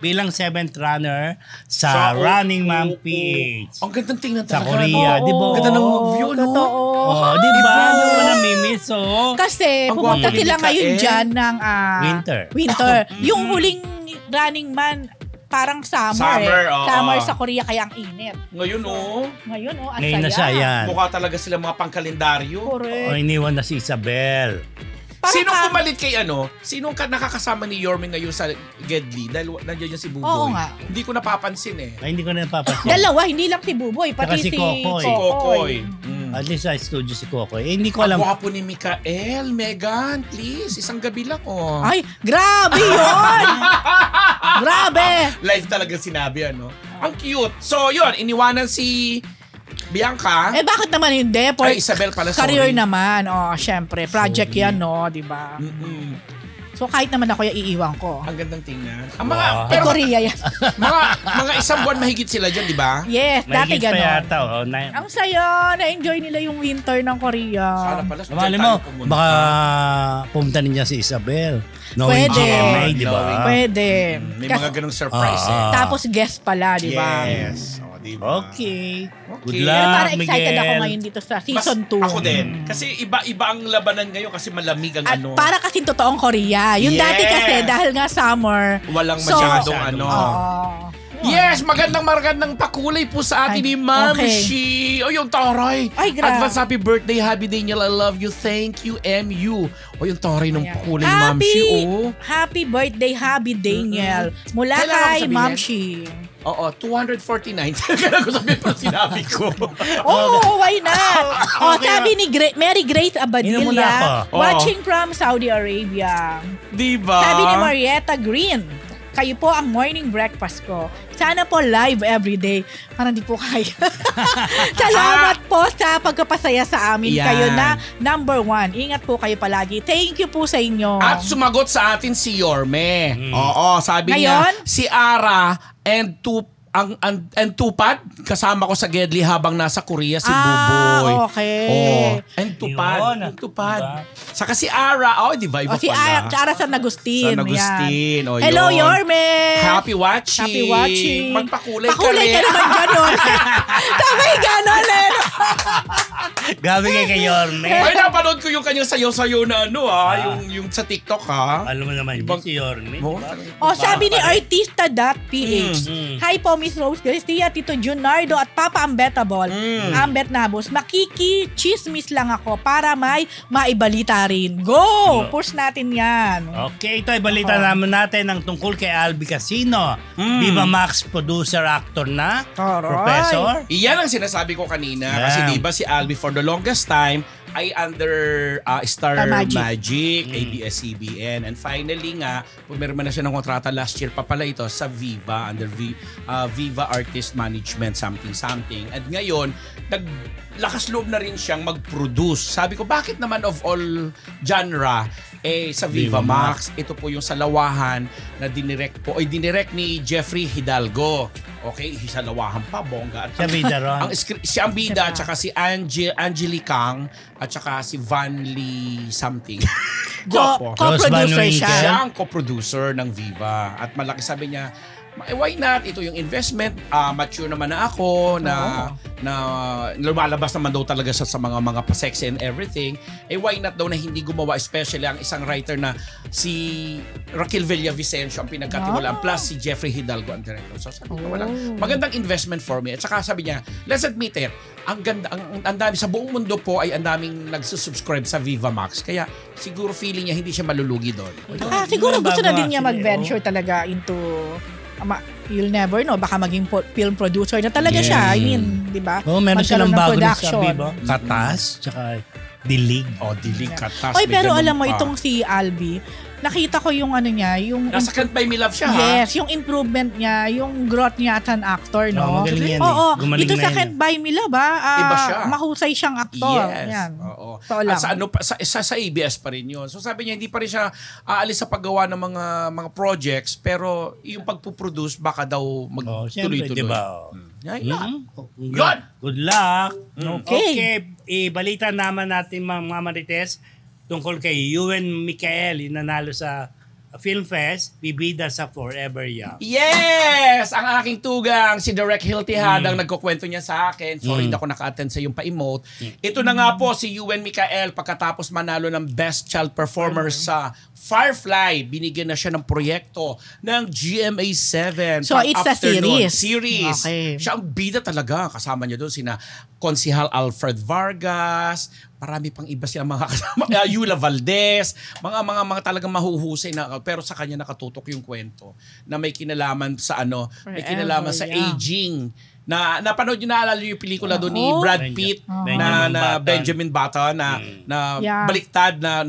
bilang 7th runner sa Running Man PH. Ang gandang tingnan Sa talaga. Korea, no? di ba? Ganda ng view, no? Totoo. Oh, di ba? Ano mo namimiss, oh? Kasi Ang pumunta gwapo ni sila ngayon Mikael. dyan ng Winter. Yung huling Running Man, parang summer oo. Summer sa Korea, kaya ang init. Ngayon, Ngayon, ang Ngayon na siya, saya. yan. mukha talaga sila mga pangkalendaryo. Correct. Iniwan na si Isabel. Parang Sino ka- pumalit kay Sinong nakakasama ni Yorme ngayon sa Gedli? Dahil nandiyan yan si Buboy. Oo nga. Hindi ko napapansin eh. Ay, hindi ko na napapansin. Dalawa, hindi lang si Buboy, pati Saka si Kokoy. Si Kokoy. At least sa studio si Kokoy. Hindi ko Ang alam. gwapo ni Mikael. Megan, please. Isang gabi lang, oh. Ay, grabe yun! Grabe! Live talaga sinabi, Ang cute. So, yun. Iniwanan si Bianca. Bakit naman hindi? For Ay, Isabel pala, career sorry. naman. Syempre. Project yan, no? Diba? Mm-mm. So, kahit naman ako yung iiwan ko. Ang gandang tingnan. Ang Wow. mga, Pero, Korea yan. mga isang buwan mahigit sila dyan, di ba? Yes, dati Mahigit pa gano'n. yata. Ang saya. Na-enjoy nila yung winter ng Korea. Sana pala. Mali mo, baka pumunta niya si Isabel. Knowing Pwede. GMA, di ba? Knowing. Pwede. May Kasi- mga ganong surprise eh. Tapos guest pala, di ba? Yes. O, di ba? Okay. Good Okay. Pero luck, parang excited Miguel. ako ngayon dito sa Mas- season 2. Ako din. Kasi iba ang labanan ngayon kasi malamig ang At para kasi totoong Korea. Yung Yes. dati kasi dahil nga summer. Walang So, masyadong Oo. Yes, magandang pakulay po sa atin Ay, ni Ma'am okay. Shi. O yung taray. Ay, grabe. Advance happy birthday, happy Daniel. I love you. Thank you, MU. O yung taray ng Ayan. pakulay ni Ma'am Shi. Oh. Happy birthday, Happy Daniel. Mula Kailangan ko kay sabihin? Ma'am Shi. Oo, 249. Kaya ko sabihin pa sinabi ko. Why not? Sabi ni Mary Grace Inom mo na ako. Abadilla, watching from Saudi Arabia. Diba? Sabi ni Marietta Green, kayo po ang morning breakfast ko. Sana po live everyday. Parang di po kaya. Salamat po sa pagkapasaya sa amin. Yan. Kayo na number 1. Ingat po kayo palagi. Thank you po sa inyo. At sumagot sa atin si Yorme. Oo, sabi Ngayon? niya, si Ara and Tupad, kasama ko sa Gedli habang nasa Korea si Buboy. Okay. And Tupad. Yun. And Tupad. Diba? Saka si Ara. Di ba? Iba Si pala. Ara San Agustin. San Agustin. Yan. Hello, Yun. Yorme. Happy watching. Happy watching. Magpakulay Pakulay ka rin. naman gano'n. Sabay gano'n, Leno. Gabi kay Yorme. Ay, napanood ko yung kanyang sayo-sayo na yung sa TikTok Alam mo naman, Ibang- si Yorme. Sabi ni artista.ph. Hi po, Miss Rose Garcia, Tito Junardo at Papa Ambetable. Ambet Nabos, makiki-chismis lang ako para may maibalita rin. Go! Push natin yan. Okay, ito ay balita naman natin ang tungkol kay Albi Casino. Viva Max producer, actor na, Aray. professor. Iyan ang sinasabi ko kanina. Yeah. Kasi di ba si Albi for the longest time ay under Star Magic, ABS-CBN. And finally nga, meron na siya ng kontrata last year pa pala ito sa Viva, under Viva Artist Management something. At ngayon, naglakas loob na rin siyang mag-produce. Sabi ko, bakit naman of all genre, sa Viva Max, ito po yung Salawahan na dinirect dinirect ni Jeffrey Hidalgo. Okay, sa Lawahan pa, bongga. At Siya bida ron. si Ambida, at saka si Angeli Kang, at saka si Van Lee something. Guwapo. Co-producer siya. Siya ang co-producer ng Viva. At malaki sabi niya, why not? Ito yung investment. Mature naman na ako na lumalabas naman daw talaga siya sa mga pa-sexy and everything. Why not daw na hindi gumawa, especially ang isang writer na si Raquel Villavicencio ang pinagkatiwalaan plus si Jeffrey Hidalgo ang director. So sabi ko, magandang investment for me. At saka sabi niya, let's admit it, ang ganda, ang dami sa buong mundo po ay ang daming nagsusubscribe sa Viva Max. Kaya siguro feeling niya hindi siya malulugi doon. Siguro gusto na din niya mag-venture talaga into you'll never know, baka maging film producer na talaga siya. I mean, di ba? Meron silang bago na sa production. Viva. Katas, tsaka Dilig. Dilig, Katas. Oy, pero may ganun alam mo, pa. itong si Albi, nakita ko yung niya, yung... Nasa Can't Buy Me Love siya, Yes, yung improvement niya, yung growth niya as an actor, no? Magaling yan. Oo, Gumaling dito na sa yan. Can't Buy Me Love, Iba siya. mahusay siyang actor. Yes. Yan. Oo. Totoo lang. At sa ABS pa rin yun. So sabi niya, hindi pa rin siya aalis sa paggawa ng mga projects, pero yung pagpuproduce, baka daw magtuloy-tuloy. Siyempre, diba? Yan. Good luck. Okay. Balita naman natin mga Marites tungkol kay Ewan Micael, nanalo sa Film Fest, bibida sa Forever Young. Yes! Ang aking tugang, si Direk Hilty Hadang, nagkukwento niya sa akin. Sorry, hindi ako naka-attend sa yung pa-emote. Ito na nga po, si Ewan Micael, pagkatapos manalo ng Best Child Performer sa Firefly, binigyan na siya ng proyekto ng GMA7. So, it's a series. Series. Okay. Siya ang bida talaga. Kasama niya doon sina Konsihal Alfred Vargas, marami pang iba silang mga kasama. Yula Valdez, mga talagang mahuhusay na, pero sa kanya nakatutok yung kwento na may kinalaman sa may kinalaman sa aging. Na napanood niyo, naalala yung pelikula doon ni Brad Pitt na Benjamin Button na baliktad na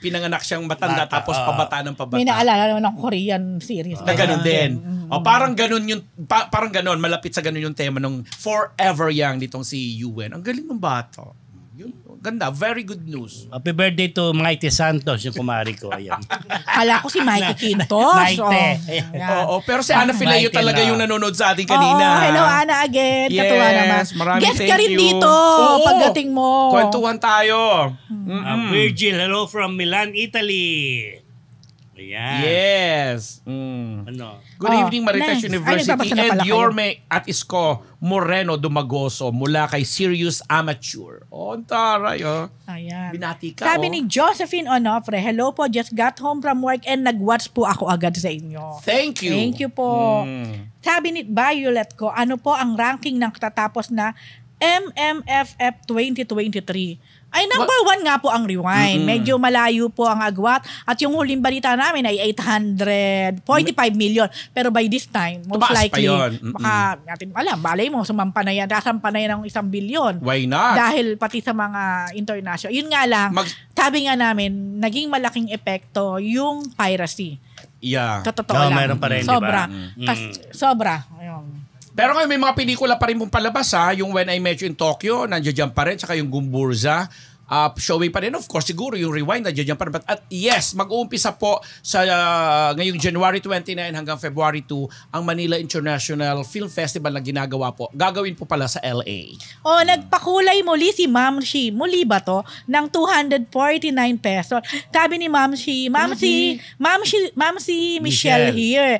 pinanganak siyang matanda tapos pabata ng pabata. May naalala naman ng Korean series. Na ganun din. Parang ganun yung parang ganun, malapit sa ganun yung tema ng Forever Young nitong si Ewan. Ang galing ng bata. Yun, ganda, very good news. Happy birthday to Maite Santos, yung kumari ko. Ayan. Kala ko si Mikey Quintos. Maite. Pero si Ana Fileo Maite talaga na. yung nanonood sa atin kanina. Hello Ana again. Yes, Katuwa naman. maraming Guest ka thank rin you. dito pagdating mo. Kwentuhan tayo. Virgil, hello from Milan, Italy. Ayan. Yes. Good evening, Marites nice. University Ay, and kayo. Yorme at Isko Moreno Dumagoso mula kay Serious Amateur. Taray, Ayan. Binati ka, Sabi ni Josephine Onofre, hello po, just got home from work and nag-watch po ako agad sa inyo. Thank you. Thank you po. Sabi ni Violet ko, ano po ang ranking ng katatapos na MMFF 2023. Ay, number 1 nga po ang Rewind. Medyo malayo po ang agwat. At yung huling balita namin ay 845 million. Pero by this time, most Tumaas likely, pa yun. baka natin alam, balay mo, sumampa na yan, kasampa na yan ng 1 billion. Why not? Dahil pati sa mga international. Yun nga lang, sabi nga namin, naging malaking epekto yung piracy. Yeah. Totoo lang. Meron pa rin, sobra. diba? Sobra. Ayun. Pero ngayon may mga pelikula pa rin pong palabas ha. Yung When I Met You in Tokyo, nandiyan pa rin. Saka yung Gumburza. Showing pa rin. Of course, siguro yung Rewind, nandiyan pa rin. At yes, mag-uumpisa po sa ngayong January 29 hanggang February 2 ang Manila International Film Festival na ginagawa po. Gagawin po pala sa LA. Nagpakulay muli si Ma'am Shi. Muli ba to? Ng 249 pesos. Sabi ni Ma'am Shi, Ma'am Shi Michelle here.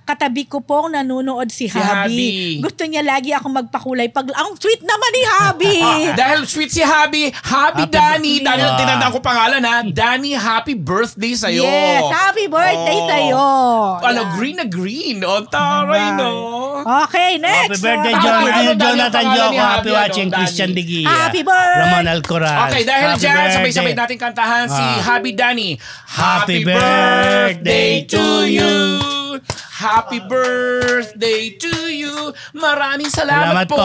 Katabi ko pong nanonood si Habi. Gusto niya lagi ako magpakulay. Ang sweet naman ni Habi. Dahil sweet si Habi, Happy Danny. Dahil tinandaan ko pangalan ha. Danny, happy birthday sa'yo. Yes, happy birthday sa'yo. Green na green. Taray no. Okay, next. Happy birthday, Jonathan Joko. Happy watching, Christian Digia. Happy birthday. Ramon Alcoraz. Okay, dahil dyan, sabay-sabay natin kantahan si Happy Danny. Happy birthday to you. Happy birthday to you. Maraming salamat po.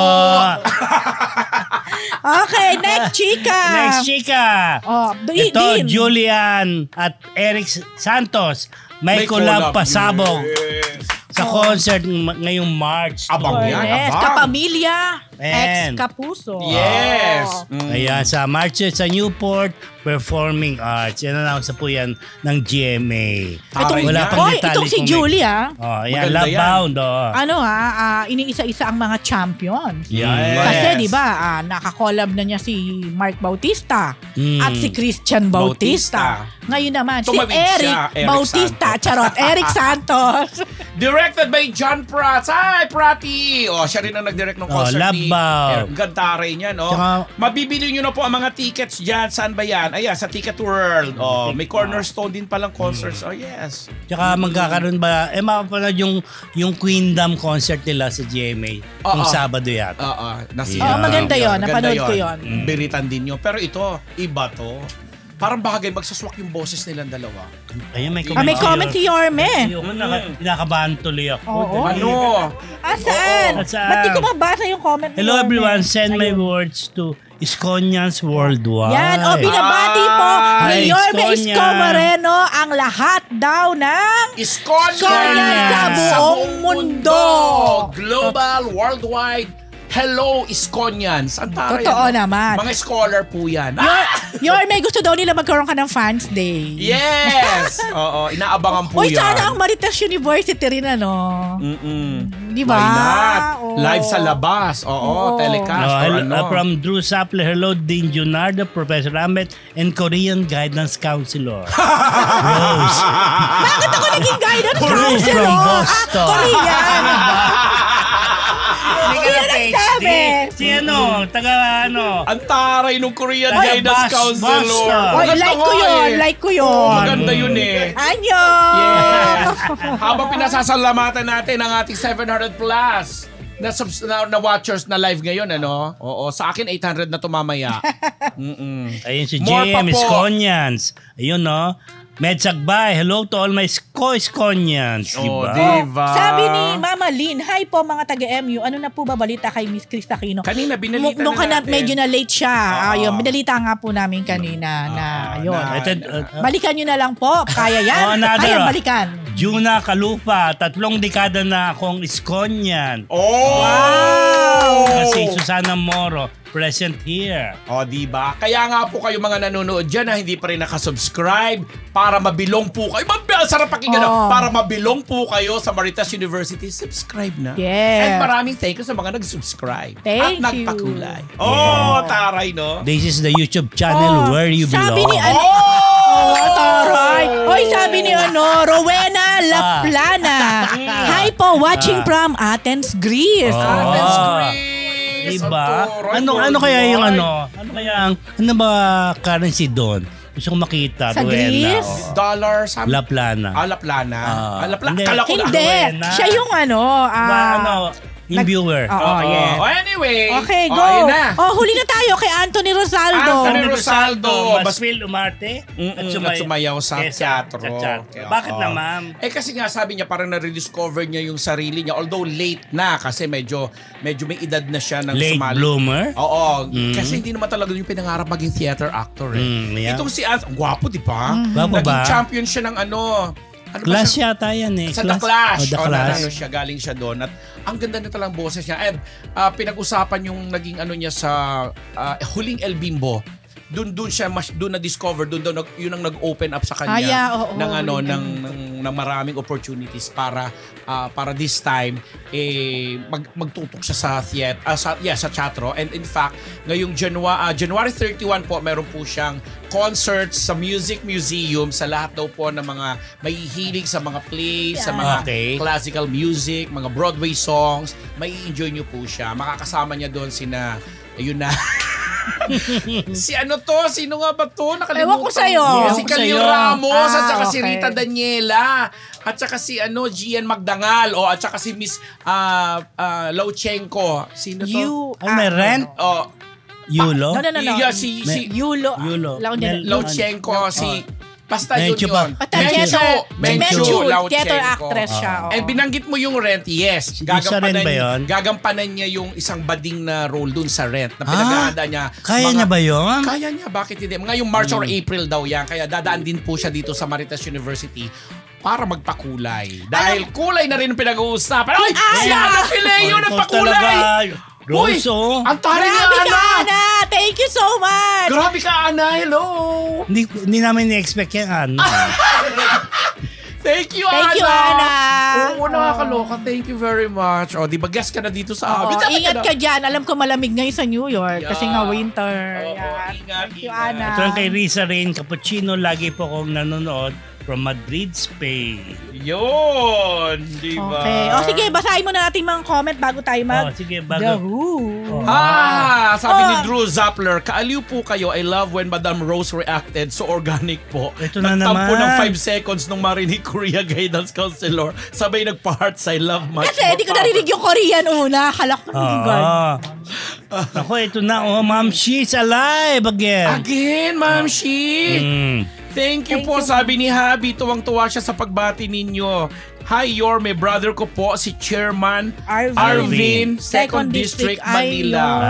Okay, next chika. Next chika. Ito, Julian at Eric Santos. May collab pasabog sa concert ngayong March. Abang yan, Yes, abang. Kapamilya, ex-kapuso. Yes. Ayan, sa March sa Newport Performing Arts. Yan po yan ng GMA. Wala pang detalye. Itong si Julia. Yan, Love Bound. Iniisa-isa ang mga champions. Yes. Kasi di ba, nakakollab na niya si Mark Bautista at si Christian Bautista. Ngayon naman, Tumawid si Eric siya, Eric Bautista. Charot, Eric Santos. Directed by John Prats. Hi, Prati! Siya rin ang nag-direct ng concert Love ni Bound. Ganda rin yan. Tsaka, mabibili nyo na po ang mga tickets dyan. Saan ba yan? Ayan, sa Ticket World. May Cornerstone din palang concerts. Yes. Tsaka magkakaroon ba, mapapanood yung Queendom concert nila sa GMA. Yung Sabado yata. Maganda yun. Napanood ko yun. Biritan din yun. Pero ito, iba to. Parang bagay magsaswak yung boses nilang dalawa. Ayun, may may comment si Yorme. Kinakabahan tuloy ako. Ano? Saan? Ba't di ko mabasa yung comment ni Hello Yorme? everyone, send my words to Iskonians Worldwide. Yan, binabati po ni Hi, Yorme Iskonya. Isko Moreno ang lahat daw ng Iskonians sa buong mundo. Global, worldwide. Hello, Iskonians. Ang taray. Totoo naman. Mga scholar po yan. Yorme, gusto daw nila magkaroon ka ng fans day. Yes! Oo, inaabangan po Uy, yan. sana ang Marites University rin, ano? Di ba? Why not? Oo. Live sa labas. Oo, telecast. From Drew Sapler, hello Dean Junardo, Professor Ahmed, and Korean Guidance Counselor. Rose. Bakit ako naging guidance From counselor? Boston. Korean. Hindi ka na PhD. Si taga Ang taray nung Korean Taga Guidance Counselor. Boston. Maganda Like ko nga yun, eh. like ko yun. Maganda yun eh. Anyo! Yes. Habang pinasasalamatan natin ang ating 700 plus na watchers na live ngayon, ano? Oo, sa akin 800 na tumamaya. Ayun si More pa JM po. Iskonians. Ayun Medsagbay, hello to all my Iskonians. Oh, Diba? diba? Sabi ni Mama Lynn, hi po mga taga-MU, ano na po ba balita kay Miss Chris Aquino? Kanina, binalita Nung na natin. medyo na late siya. Ayun, binalita nga po namin kanina na ayun. Balikan nyo na lang po. Kaya yan. Kaya balikan. Juna Kalupa, 3 dekada na akong Iskonian. Oh! Wow! Kasi Susana Moro, present here. Diba? Kaya nga po kayo mga nanonood dyan na hindi pa rin nakasubscribe para mabilong po kayo. Sarap pakinggan. Para mabilong po kayo sa Marites University, subscribe na. Yes. And maraming thank you sa mga nag-subscribe. Thank at you. nagpakulay. taray, no? This is the YouTube channel where you belong. Sabi ni taray. Oy, sabi ni Rowena Laplana. Hi po, watching from Athens, Greece. Athens, Greece. Diba? Ano kaya yung ano ba currency doon? Gusto ko makita. Sa Greece? Dollar, something. La Plana. La Plana. Hindi. Kala ko Hindi. Rowena. Siya yung Yung viewer. Oo, yes. Anyway. Okay, go. Ayun na. Huli na tayo kay Anthony Rosaldo. Anthony Rosaldo. Maswil umarte. At sumayaw sa teatro. Bakit naman? Kasi nga sabi niya parang na-rediscover niya yung sarili niya. Although late na kasi medyo may edad na siya ng Late sumali. bloomer? Oo. Kasi hindi naman talaga yung pinangarap maging theater actor eh. Yeah. Itong si Anthony, gwapo di ba? Gwapo Naging ba? champion siya ng ano Clash yata yan eh. Sa The Clash. The Clash. Nanalo siya, galing siya doon. At ang ganda na talang boses niya. And pinag-usapan yung naging ano niya sa Huling El Bimbo. Doon siya doon na-discover, doon yun ang nag-open up sa kanya ng maraming opportunities para this time magtutok siya sa theater, sa teatro. And in fact, ngayong January 31 po, meron po siyang concerts sa Music Museum sa lahat daw po ng mga may hilig sa mga plays, sa mga classical music, mga Broadway songs. May enjoy niyo po siya. Makakasama niya doon ayun na. Sino nga ba to? Nakalimutan. Ewan ko sa'yo. Si Calio Ramos at saka si Rita Daniela at saka si Gian Magdangal at saka si Miss Lauchenko. Sino to? May rent? Yulo? No. Yeah, si Yulo. Lauchenko, basta yun. Menchu. Theater actress siya. And binanggit mo yung Rent, yes. Gagampanan niya yung isang bading na role dun sa Rent na pinag-aanda niya. Kaya niya ba yun? Kaya niya, bakit hindi? Ngayong March or April daw yan. Kaya dadaan din po siya dito sa Marites University para magpakulay. Dahil kulay na rin pinag-uusapan. Ay! Si Ana Fileo nagpakulay! Roso. Ang taray niya, Grabe ka, Ana! Ana! Thank you so much! Grabe ka, Ana! Hello! Hindi namin ni-expect yan, Ana. Thank you, Ana! Oo, nakakaloka. Thank you very much. Di ba guest ka na dito sa amin? Ingat ka dyan. Alam ko malamig ngayon sa New York kasi nga winter. Ingat. Thank you, Ana. Ito lang kay Risa Rain Cappuccino. Lagi po akong nanonood from Madrid, Spain. Yun! Di ba? Okay. Sige, basahin mo na natin mga comment bago tayo sige, The Who. Sabi ni Drew Zappler, kaaliw po kayo. I love when Madam Rose reacted. So organic po. Ito na naman. Nagtampo ng 5 seconds nung marinig Korea Guidance Counselor. Sabay nagpa-hearts, I love much. Kasi di ko narinig yung Korean una. Akala ko Ako, ito na. Ma'am, she's alive again. Again, Ma'am She. Thank you po, sabi ni Habi. Tuwang-tuwa siya sa pagbati ninyo. Hi, Yorme. Brother ko po, si Chairman Arvin, 2nd District, Manila.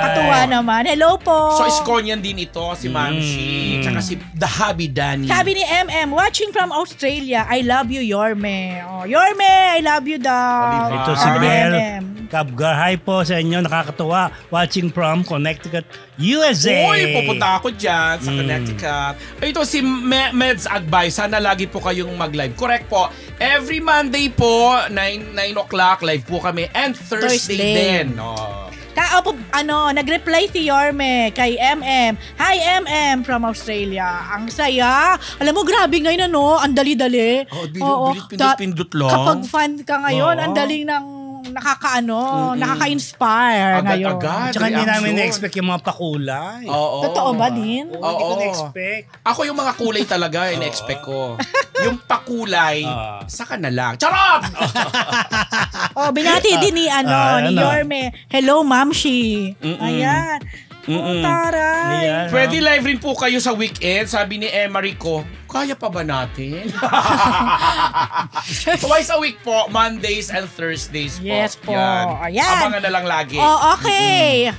Katuwa naman. Hello po. So, Iskonian din ito, si Ma'am Shi. Tsaka si The Habi Danny. Sabi ni MM, watching from Australia. I love you, Yorme. Yorme, I love you daw. Ito si Bel Kabgar. Hi po sa inyo. Nakakatuwa. Watching from Connecticut, USA. Uy, pupunta ako dyan sa Connecticut. Ito si Meds Agbay. Sana lagi po kayong mag-live. Correct po. Every Monday po, 9 o'clock, live po kami. And Thursday din. Nag-reply si Yorme kay MM. Hi, MM from Australia. Ang saya. Alam mo, grabe ngayon, ang dali-dali. Pindot-pindot lang. Kapag fan ka ngayon, ang daling ng nakaka-inspire ngayon. Agad-agad. Tsaka hindi namin na-expect yung mga pakulay. Totoo ba din? Hindi ko na-expect. Ako yung mga kulay talaga, in-expect ko. Yung pakulay, saka na lang. Charot! Binati din ni Yorme. Hello, Mamshi. Ayan. Taray. Pwede live rin po kayo sa weekend. Sabi ni Emery ko, kaya pa ba natin? Twice a week po, Mondays and Thursdays po. Yes po. Yan. Ayan. Abangan na lang lagi. Okay.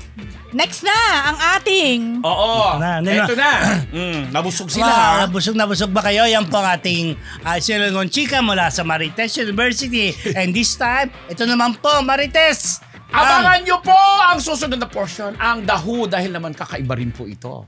Next na, ang ating... Ito na. Nabusog sila. Nabusog ba kayo? Yan po ang ating Silingon Chika mula sa Marites University. And this time, ito naman po, Marites. Abangan nyo po ang susunod na portion, ang The Who, dahil naman kakaiba rin po ito.